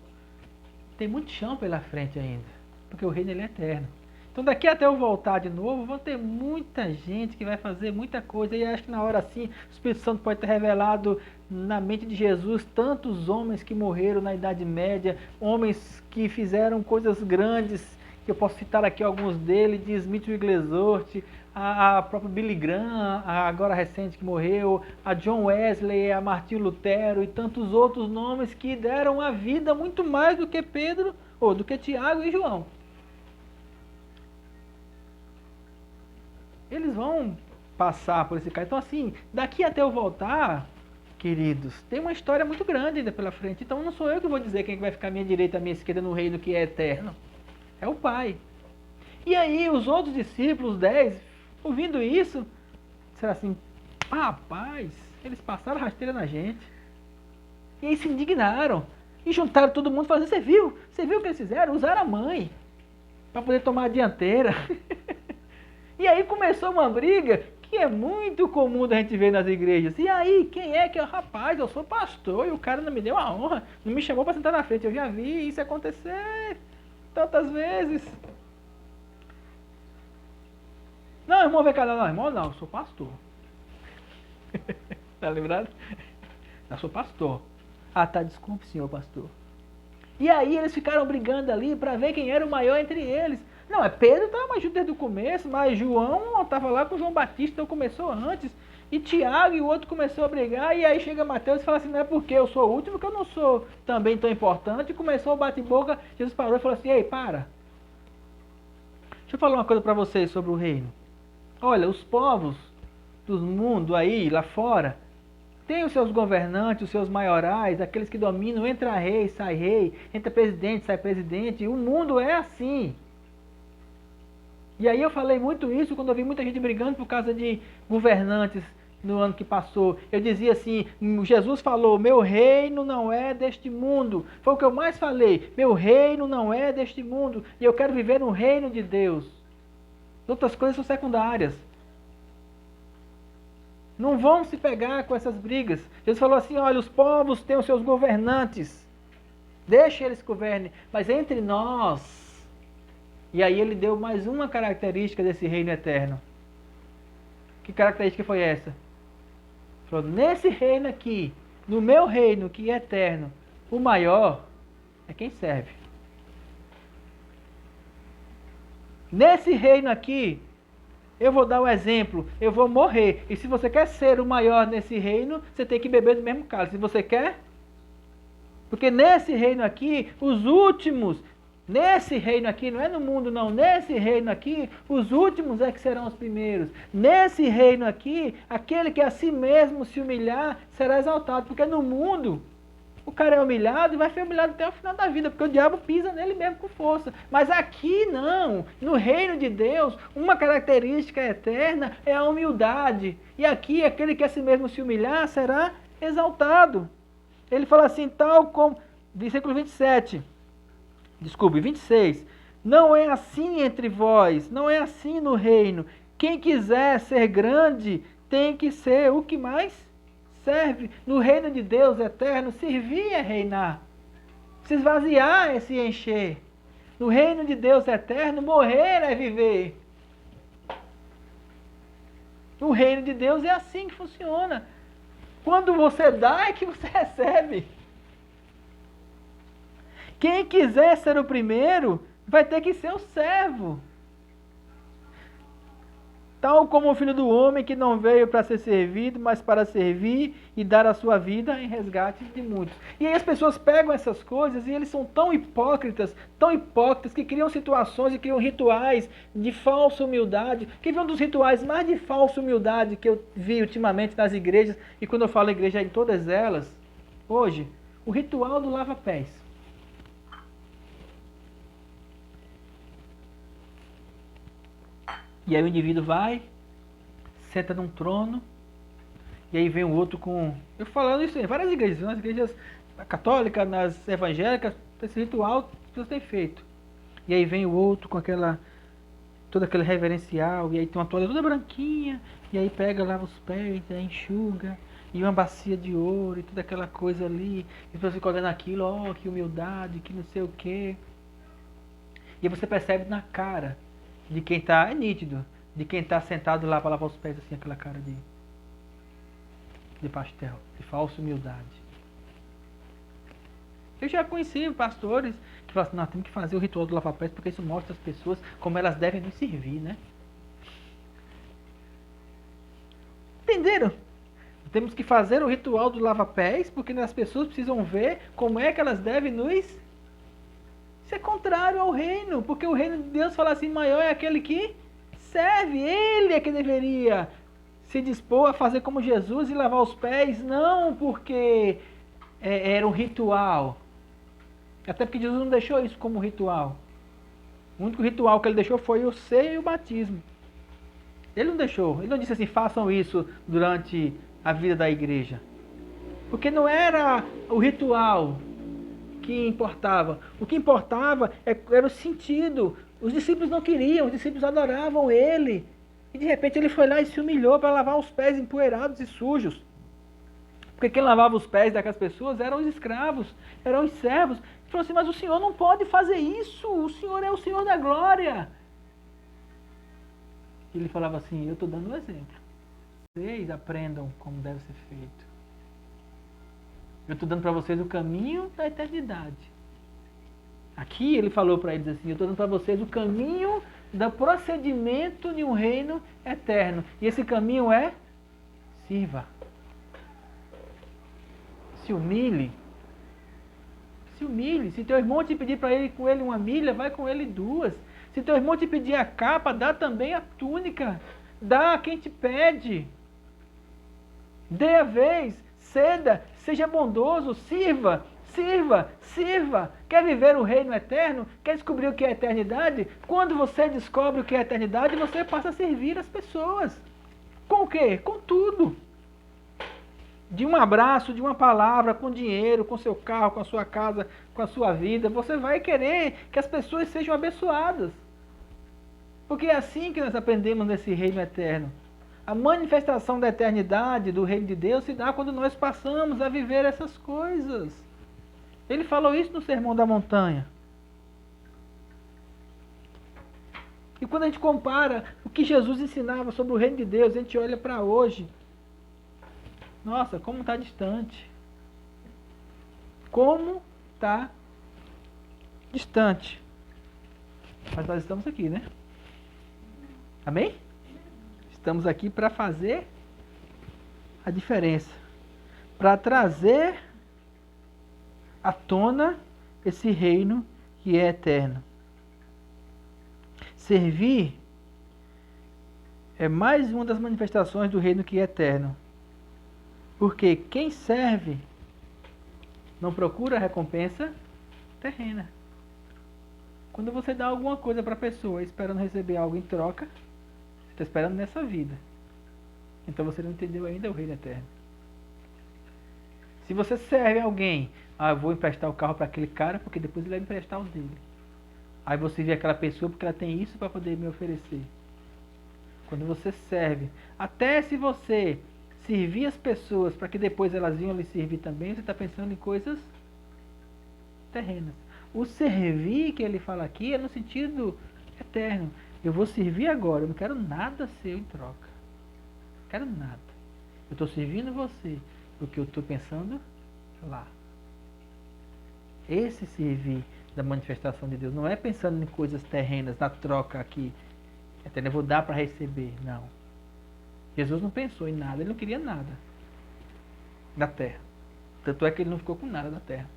tem muito chão pela frente ainda. Porque o reino ele é eterno. Então daqui até eu voltar de novo, vão ter muita gente que vai fazer muita coisa. E acho que na hora assim, o Espírito Santo pode ter revelado na mente de Jesus tantos homens que morreram na Idade Média, homens que fizeram coisas grandes, que eu posso citar aqui alguns deles, de Smith Wigglesworth, a própria Billy Graham, a agora recente que morreu, a John Wesley, a Martinho Lutero e tantos outros nomes que deram a vida muito mais do que Pedro, ou do que Tiago e João. Eles vão passar por esse caminho. Então assim, daqui até eu voltar, queridos, tem uma história muito grande ainda pela frente. Então não sou eu que vou dizer quem vai ficar à minha direita e à minha esquerda no reino que é eterno. É o Pai. E aí os outros discípulos, 10, ouvindo isso, disseram assim: rapaz, eles passaram rasteira na gente. E aí se indignaram. E juntaram todo mundo e falaram: você viu o que eles fizeram? Usaram a mãe para poder tomar a dianteira. E aí começou uma briga que é muito comum da gente ver nas igrejas. E aí, quem é que é o rapaz? Eu sou pastor e o cara não me deu a honra, não me chamou para sentar na frente. Eu já vi isso acontecer tantas vezes. Não, irmão, vem cá. Não, irmão, não, eu sou pastor. Tá lembrado? Eu sou pastor. Ah, tá, desculpe, senhor pastor. E aí eles ficaram brigando ali para ver quem era o maior entre eles. Não, Pedro estava mais junto desde o começo, mas João estava lá com João Batista, então começou antes. E Tiago e o outro começou a brigar, e aí chega Mateus e fala assim: não é porque eu sou o último que eu não sou também tão importante. E começou o bate-boca, Jesus parou e falou assim: ei, para. Deixa eu falar uma coisa para vocês sobre o reino. Olha, os povos do mundo aí, lá fora, tem os seus governantes, os seus maiorais, aqueles que dominam, entra rei, sai rei, entra presidente, sai presidente. O mundo é assim. E aí eu falei muito isso quando eu vi muita gente brigando por causa de governantes no ano que passou. Eu dizia assim: Jesus falou, meu reino não é deste mundo. Foi o que eu mais falei. Meu reino não é deste mundo. E eu quero viver no reino de Deus. Outras coisas são secundárias. Não vão se pegar com essas brigas. Jesus falou assim: olha, os povos têm os seus governantes. Deixe eles governem. Mas entre nós... E aí ele deu mais uma característica desse reino eterno. Que característica foi essa? Falou: nesse reino aqui, no meu reino que é eterno, o maior é quem serve. Nesse reino aqui, eu vou dar um exemplo, eu vou morrer. E se você quer ser o maior nesse reino, você tem que beber do mesmo cálice. Se você quer... Porque nesse reino aqui, os últimos... Nesse reino aqui, não é no mundo não, nesse reino aqui, os últimos é que serão os primeiros. Nesse reino aqui, aquele que a si mesmo se humilhar, será exaltado. Porque no mundo, o cara é humilhado e vai ser humilhado até o final da vida, porque o diabo pisa nele mesmo com força. Mas aqui não, no reino de Deus, uma característica eterna é a humildade. E aqui, aquele que a si mesmo se humilhar, será exaltado. Ele fala assim, tal como, versículo 27... Desculpe, 26. Não é assim entre vós, não é assim no reino. Quem quiser ser grande tem que ser o que mais serve. No reino de Deus eterno, servir é reinar. Se esvaziar é se encher. No reino de Deus eterno, morrer é viver. No reino de Deus é assim que funciona. Quando você dá é que você recebe. Quem quiser ser o primeiro, vai ter que ser o servo. Tal como o Filho do Homem, que não veio para ser servido, mas para servir e dar a sua vida em resgate de muitos. E aí as pessoas pegam essas coisas e eles são tão hipócritas, que criam situações e criam rituais de falsa humildade. Que é um dos rituais mais de falsa humildade que eu vi ultimamente nas igrejas, e quando eu falo igreja, é em todas elas, hoje, o ritual do lava-pés. E aí o indivíduo vai, senta num trono, e aí vem o outro com... Eu falando isso em várias igrejas, nas igrejas católicas, nas evangélicas, esse ritual Deus tem feito. E aí vem o outro com todo aquele reverencial, e aí tem uma toalha toda branquinha, e aí pega, lava os pés, aí enxuga, e uma bacia de ouro, e toda aquela coisa ali, e você fica olhando aquilo, ó, que humildade, que não sei o quê. E aí você percebe na cara de quem está, é nítido, de quem está sentado lá para lavar os pés, assim, aquela cara de pastel, de falsa humildade. Eu já conheci pastores que falam assim, nós temos que fazer o ritual do lava-pés porque isso mostra às pessoas como elas devem nos servir, né? Entenderam? Temos que fazer o ritual do lava-pés porque as pessoas precisam ver como é que elas devem nos... Isso é contrário ao reino, porque o reino de Deus fala assim, maior é aquele que serve, ele é que deveria se dispor a fazer como Jesus e lavar os pés, não porque era um ritual. Até porque Jesus não deixou isso como ritual. O único ritual que ele deixou foi o seio e o batismo. Ele não deixou, ele não disse assim, façam isso durante a vida da igreja. Porque não era o ritual que importava. O que importava era o sentido. Os discípulos não queriam, os discípulos adoravam ele. E de repente ele foi lá e se humilhou para lavar os pés empoeirados e sujos. Porque quem lavava os pés daquelas pessoas eram os escravos, eram os servos. Ele falou assim, mas o Senhor não pode fazer isso, o Senhor é o Senhor da glória. Ele falava assim, eu estou dando um exemplo. Vocês aprendam como deve ser feito. Eu estou dando para vocês o caminho da eternidade. Aqui ele falou para eles assim, eu estou dando para vocês o caminho do procedimento de um reino eterno. E esse caminho é, sirva. Se humilhe. Se humilhe. Se teu irmão te pedir para ir com ele 1 milha, vai com ele 2. Se teu irmão te pedir a capa, dá também a túnica. Dá a quem te pede. Dê a vez. Ceda, seja bondoso, sirva, sirva, sirva. Quer viver o reino eterno? Quer descobrir o que é eternidade? Quando você descobre o que é eternidade, você passa a servir as pessoas. Com o quê? Com tudo. De um abraço, de uma palavra, com dinheiro, com seu carro, com a sua casa, com a sua vida. Você vai querer que as pessoas sejam abençoadas. Porque é assim que nós aprendemos nesse reino eterno. A manifestação da eternidade do reino de Deus se dá quando nós passamos a viver essas coisas. Ele falou isso no Sermão da Montanha. E quando a gente compara o que Jesus ensinava sobre o reino de Deus, a gente olha para hoje. Nossa, como está distante. Como está distante. Mas nós estamos aqui, né? Amém? Estamos aqui para fazer a diferença, para trazer à tona esse reino que é eterno. Servir é mais uma das manifestações do reino que é eterno. Porque quem serve não procura recompensa terrena. Quando você dá alguma coisa para a pessoa esperando receber algo em troca, está esperando nessa vida. Então você não entendeu ainda o reino eterno. Se você serve alguém, eu vou emprestar o carro para aquele cara porque depois ele vai emprestar o dele. Aí você vê aquela pessoa porque ela tem isso para poder me oferecer. Quando você serve, até se você servir as pessoas para que depois elas venham lhe servir também, você está pensando em coisas terrenas. O servir que ele fala aqui é no sentido eterno. Eu vou servir agora, eu não quero nada seu em troca. Não quero nada. Eu estou servindo você, porque eu estou pensando lá. Esse servir da manifestação de Deus não é pensando em coisas terrenas, na troca aqui. Então eu vou dar para receber. Não. Jesus não pensou em nada, ele não queria nada da terra. Tanto é que ele não ficou com nada da terra.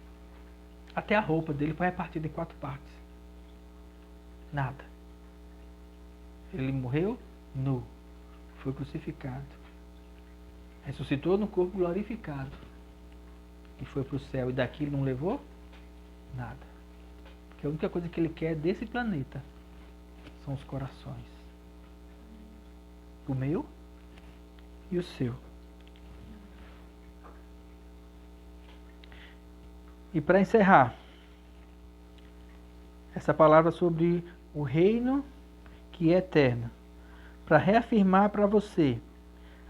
Até a roupa dele foi repartida em 4 partes. Nada. Ele morreu nu. Foi crucificado. Ressuscitou no corpo glorificado. E foi para o céu. E daqui ele não levou nada. Porque a única coisa que ele quer desse planeta são os corações. O meu e o seu. E para encerrar, essa palavra sobre o reino que é eterno, para reafirmar para você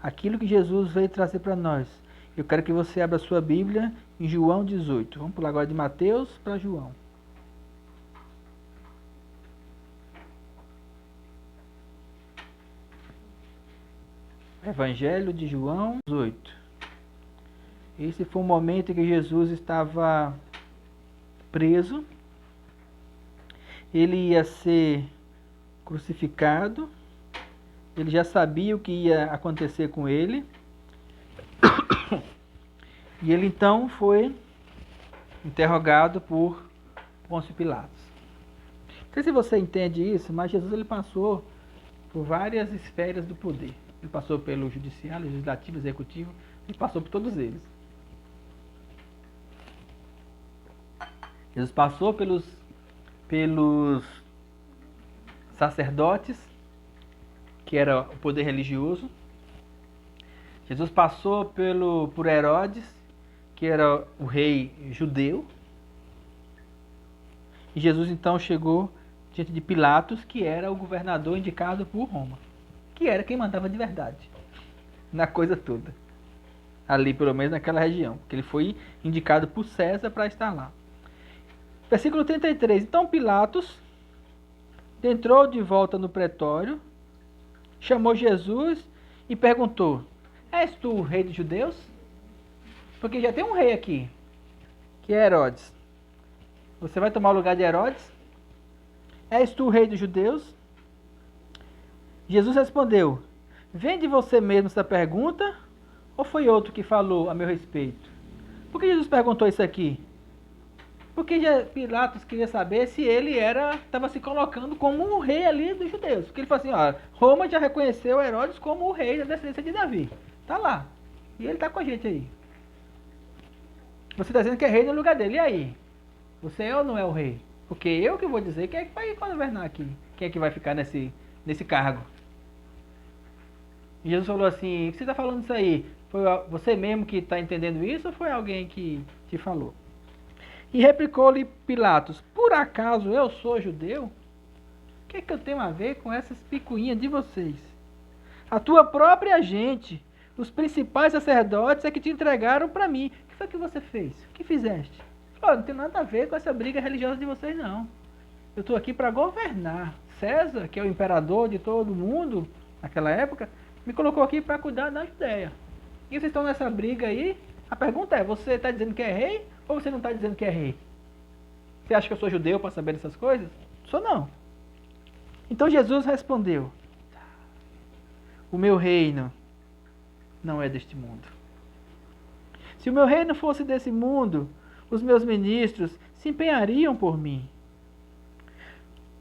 aquilo que Jesus veio trazer para nós. Eu quero que você abra a sua Bíblia em João 18. Vamos pular agora de Mateus para João. Evangelho de João 18. Esse foi o momento em que Jesus estava preso. Ele ia ser crucificado. Ele já sabia o que ia acontecer com ele. E ele então foi interrogado por Pôncio Pilatos. Não sei se você entende isso, mas Jesus ele passou por várias esferas do poder. Ele passou pelo judiciário, legislativo, executivo. Ele passou por todos eles. Jesus passou pelos sacerdotes, que era o poder religioso. Jesus passou por Herodes, que era o rei judeu. E Jesus então chegou diante de Pilatos, que era o governador indicado por Roma, que era quem mandava de verdade na coisa toda. Ali, pelo menos naquela região, porque ele foi indicado por César para estar lá. Versículo 33. Então Pilatos entrou de volta no pretório, chamou Jesus e perguntou: És tu o rei dos judeus? Porque já tem um rei aqui, que é Herodes. Você vai tomar o lugar de Herodes? És tu o rei dos judeus? Jesus respondeu: Vem de você mesmo essa pergunta, ou foi outro que falou a meu respeito? Por que Jesus perguntou isso aqui? Porque Pilatos queria saber se ele estava se colocando como o rei ali dos judeus. Porque ele falou assim, ó, Roma já reconheceu Herodes como o rei da descendência de Davi. Tá lá. E ele tá com a gente aí. Você está dizendo que é rei no lugar dele. E aí? Você é ou não é o rei? Porque eu que vou dizer quem é que vai governar aqui. Quem é que vai ficar nesse cargo. E Jesus falou assim, o que você está falando isso aí? Foi você mesmo que está entendendo isso ou foi alguém que te falou? E replicou-lhe Pilatos, por acaso eu sou judeu? O que é que eu tenho a ver com essas picuinhas de vocês? A tua própria gente, os principais sacerdotes é que te entregaram para mim. O que foi que você fez? O que fizeste? Não tem nada a ver com essa briga religiosa de vocês não. Eu estou aqui para governar. César, que é o imperador de todo mundo, naquela época, me colocou aqui para cuidar da Judéia. E vocês estão nessa briga aí? A pergunta é, você está dizendo que é rei ou você não está dizendo que é rei? Você acha que eu sou judeu para saber dessas coisas? Sou não. Então Jesus respondeu, o meu reino não é deste mundo. Se o meu reino fosse desse mundo, os meus ministros se empenhariam por mim,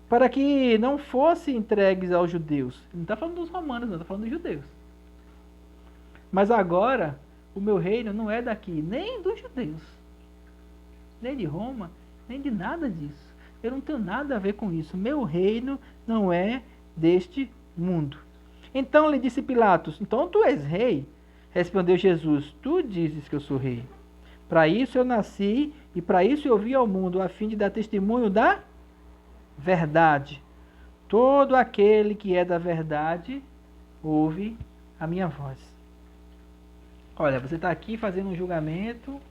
para que não fossem entregues aos judeus. Ele não está falando dos romanos, não, está falando dos judeus. Mas agora, o meu reino não é daqui, nem dos judeus, nem de Roma, nem de nada disso. Eu não tenho nada a ver com isso. Meu reino não é deste mundo. Então lhe disse Pilatos, então tu és rei? Respondeu Jesus, tu dizes que eu sou rei. Para isso eu nasci e para isso eu vim ao mundo, a fim de dar testemunho da verdade. Todo aquele que é da verdade ouve a minha voz. Olha, você está aqui fazendo um julgamento. O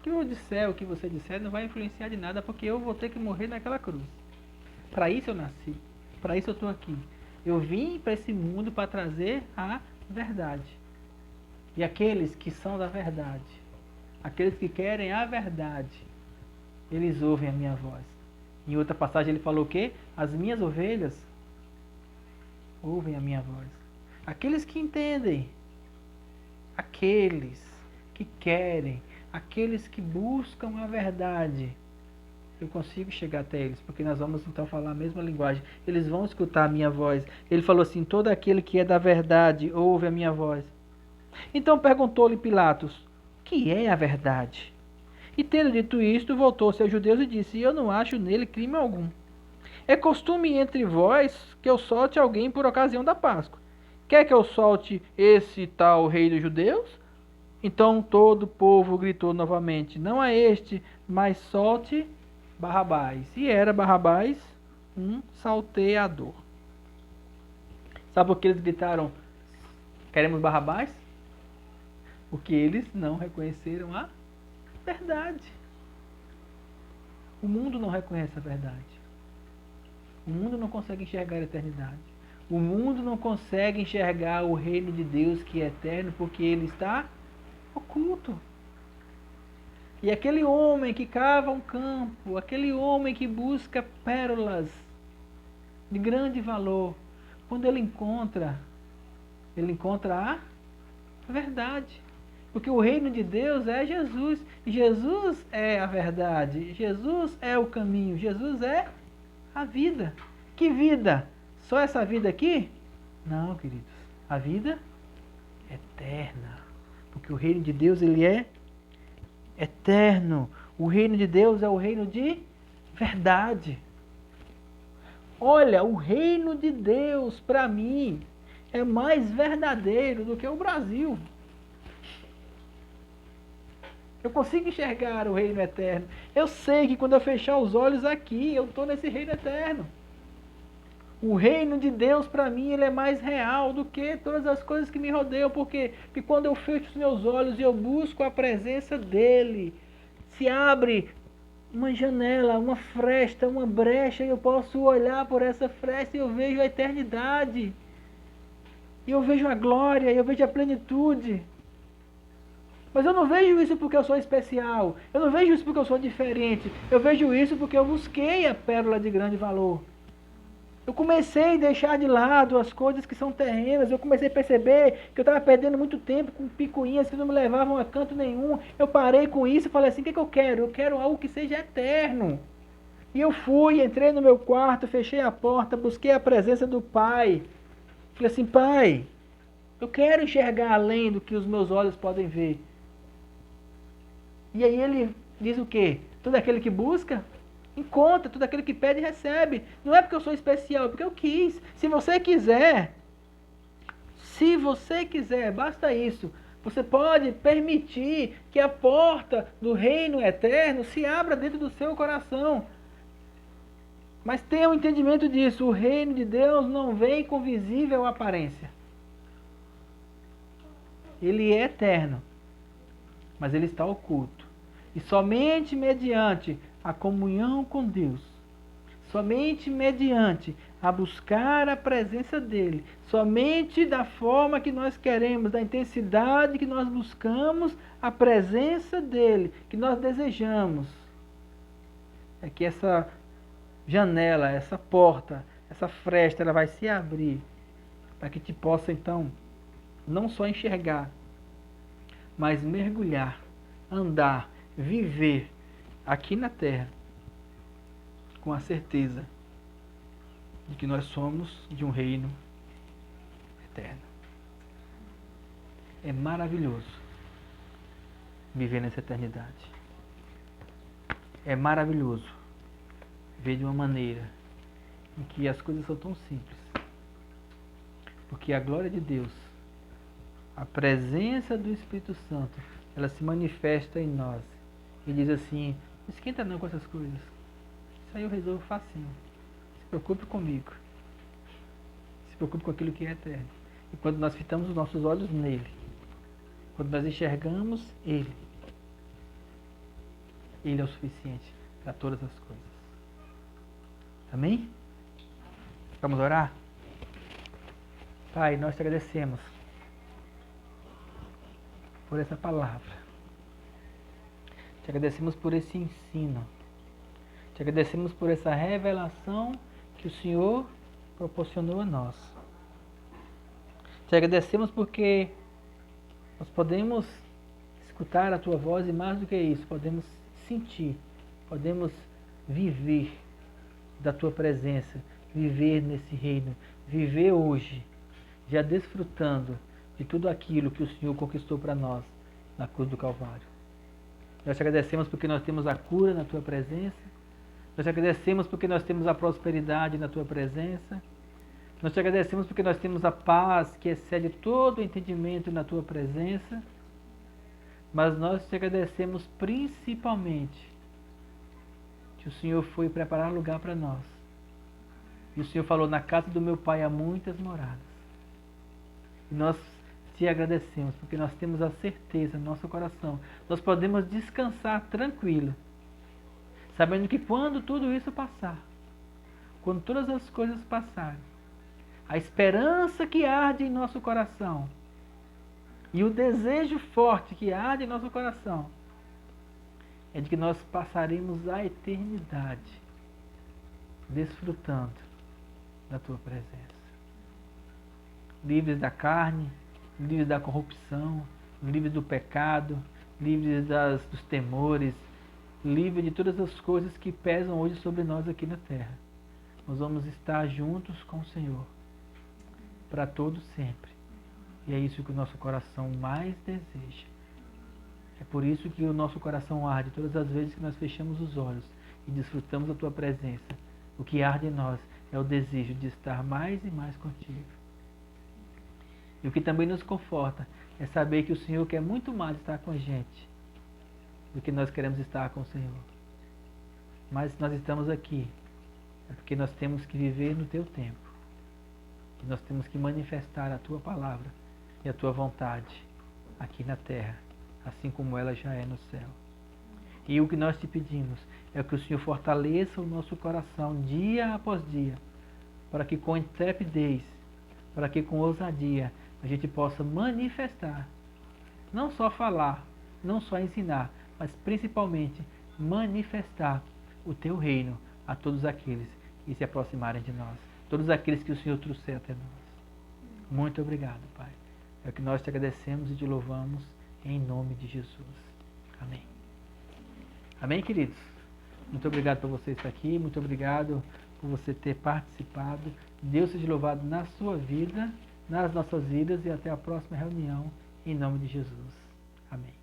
que eu disser, o que você disser, não vai influenciar de nada, porque eu vou ter que morrer naquela cruz. Para isso eu nasci. Para isso eu estou aqui. Eu vim para esse mundo para trazer a verdade. E aqueles que são da verdade, aqueles que querem a verdade, eles ouvem a minha voz. Em outra passagem ele falou o quê? As minhas ovelhas ouvem a minha voz. Aqueles que entendem, aqueles que querem, aqueles que buscam a verdade, eu consigo chegar até eles, porque nós vamos então falar a mesma linguagem. Eles vão escutar a minha voz. Ele falou assim: todo aquele que é da verdade ouve a minha voz. Então perguntou-lhe Pilatos: o que é a verdade? E tendo dito isto, voltou-se aos judeus e disse: eu não acho nele crime algum. É costume entre vós que eu solte alguém por ocasião da Páscoa. Quer que eu solte esse tal rei dos judeus? Então todo o povo gritou novamente: não é este, mas solte Barrabás. E era Barrabás um salteador. Sabe por que eles gritaram: queremos Barrabás? Porque eles não reconheceram a verdade. O mundo não reconhece a verdade. O mundo não consegue enxergar a eternidade. O mundo não consegue enxergar o reino de Deus que é eterno, porque ele está oculto. E aquele homem que cava um campo, aquele homem que busca pérolas de grande valor, quando ele encontra a verdade. Porque o reino de Deus é Jesus. E Jesus é a verdade. Jesus é o caminho. Jesus é a vida. Que vida? Só essa vida aqui? Não, queridos. A vida eterna. Porque o reino de Deus, ele é eterno. O reino de Deus é o reino de verdade. Olha, o reino de Deus, para mim, é mais verdadeiro do que o Brasil. Eu consigo enxergar o reino eterno. Eu sei que quando eu fechar os olhos aqui, eu estou nesse reino eterno. O reino de Deus, para mim, ele é mais real do que todas as coisas que me rodeiam. Porque quando eu fecho os meus olhos e eu busco a presença dele, se abre uma janela, uma fresta, uma brecha, e eu posso olhar por essa fresta e eu vejo a eternidade. E eu vejo a glória, eu vejo a plenitude. Mas eu não vejo isso porque eu sou especial. Eu não vejo isso porque eu sou diferente. Eu vejo isso porque eu busquei a pérola de grande valor. Eu comecei a deixar de lado as coisas que são terrenas. Eu comecei a perceber que eu estava perdendo muito tempo com picuinhas que não me levavam a canto nenhum. Eu parei com isso e falei assim: o que eu quero? Eu quero algo que seja eterno. E eu fui, entrei no meu quarto, fechei a porta, busquei a presença do Pai. Falei assim: Pai, eu quero enxergar além do que os meus olhos podem ver. E aí ele diz o quê? Todo aquele que busca, encontra. Todo aquele que pede, recebe. Não é porque eu sou especial, é porque eu quis. Se você quiser, basta isso. Você pode permitir que a porta do reino eterno se abra dentro do seu coração. Mas tenha um entendimento disso. O reino de Deus não vem com visível aparência. Ele é eterno, mas ele está oculto. E somente mediante a comunhão com Deus, somente mediante a buscar a presença dele, somente da forma que nós queremos, da intensidade que nós buscamos a presença dele, que nós desejamos, é que essa janela, essa porta, essa fresta, ela vai se abrir para que te possa então não só enxergar, mas mergulhar, andar, viver aqui na terra com a certeza de que nós somos de um reino eterno. É maravilhoso viver nessa eternidade. É maravilhoso ver de uma maneira em que as coisas são tão simples. Porque a glória de Deus, a presença do Espírito Santo, ela se manifesta em nós. E diz assim: não esquenta não com essas coisas. Isso aí eu resolvo facinho. Se preocupe comigo. Se preocupe com aquilo que é eterno. E quando nós fitamos os nossos olhos nele, quando nós enxergamos ele, ele é o suficiente para todas as coisas. Amém? Vamos orar? Pai, nós te agradecemos por essa palavra. Te agradecemos por esse ensino. Te agradecemos por essa revelação que o Senhor proporcionou a nós. Te agradecemos porque nós podemos escutar a Tua voz e mais do que isso, podemos sentir, podemos viver da Tua presença, viver nesse reino, viver hoje, já desfrutando de tudo aquilo que o Senhor conquistou para nós na cruz do Calvário. Nós te agradecemos porque nós temos a cura na Tua presença, nós te agradecemos porque nós temos a prosperidade na Tua presença, nós te agradecemos porque nós temos a paz que excede todo o entendimento na Tua presença, mas nós te agradecemos principalmente que o Senhor foi preparar lugar para nós. E o Senhor falou, na casa do meu Pai há muitas moradas. E nós te agradecemos porque nós temos a certeza no nosso coração, nós podemos descansar tranquilo, sabendo que quando tudo isso passar, quando todas as coisas passarem, a esperança que arde em nosso coração e o desejo forte que arde em nosso coração é de que nós passaremos a eternidade desfrutando da Tua presença. Livres da carne, livres da corrupção, livres do pecado, livres dos temores, livres de todas as coisas que pesam hoje sobre nós aqui na terra. Nós vamos estar juntos com o Senhor para todo sempre. E é isso que o nosso coração mais deseja. É por isso que o nosso coração arde todas as vezes que nós fechamos os olhos e desfrutamos da Tua presença. O que arde em nós é o desejo de estar mais e mais contigo. E o que também nos conforta é saber que o Senhor quer muito mais estar com a gente do que nós queremos estar com o Senhor. Mas nós estamos aqui é porque nós temos que viver no Teu tempo. E nós temos que manifestar a Tua palavra e a Tua vontade aqui na terra, assim como ela já é no céu. E o que nós te pedimos é que o Senhor fortaleça o nosso coração dia após dia, para que com intrepidez, para que com ousadia a gente possa manifestar, não só falar, não só ensinar, mas principalmente manifestar o Teu reino a todos aqueles que se aproximarem de nós, todos aqueles que o Senhor trouxer até nós. Muito obrigado, Pai. É o que nós te agradecemos e te louvamos em nome de Jesus. Amém. Amém, queridos? Muito obrigado por você estar aqui, muito obrigado por você ter participado. Deus seja louvado na sua vida, nas nossas vidas e até a próxima reunião, em nome de Jesus. Amém.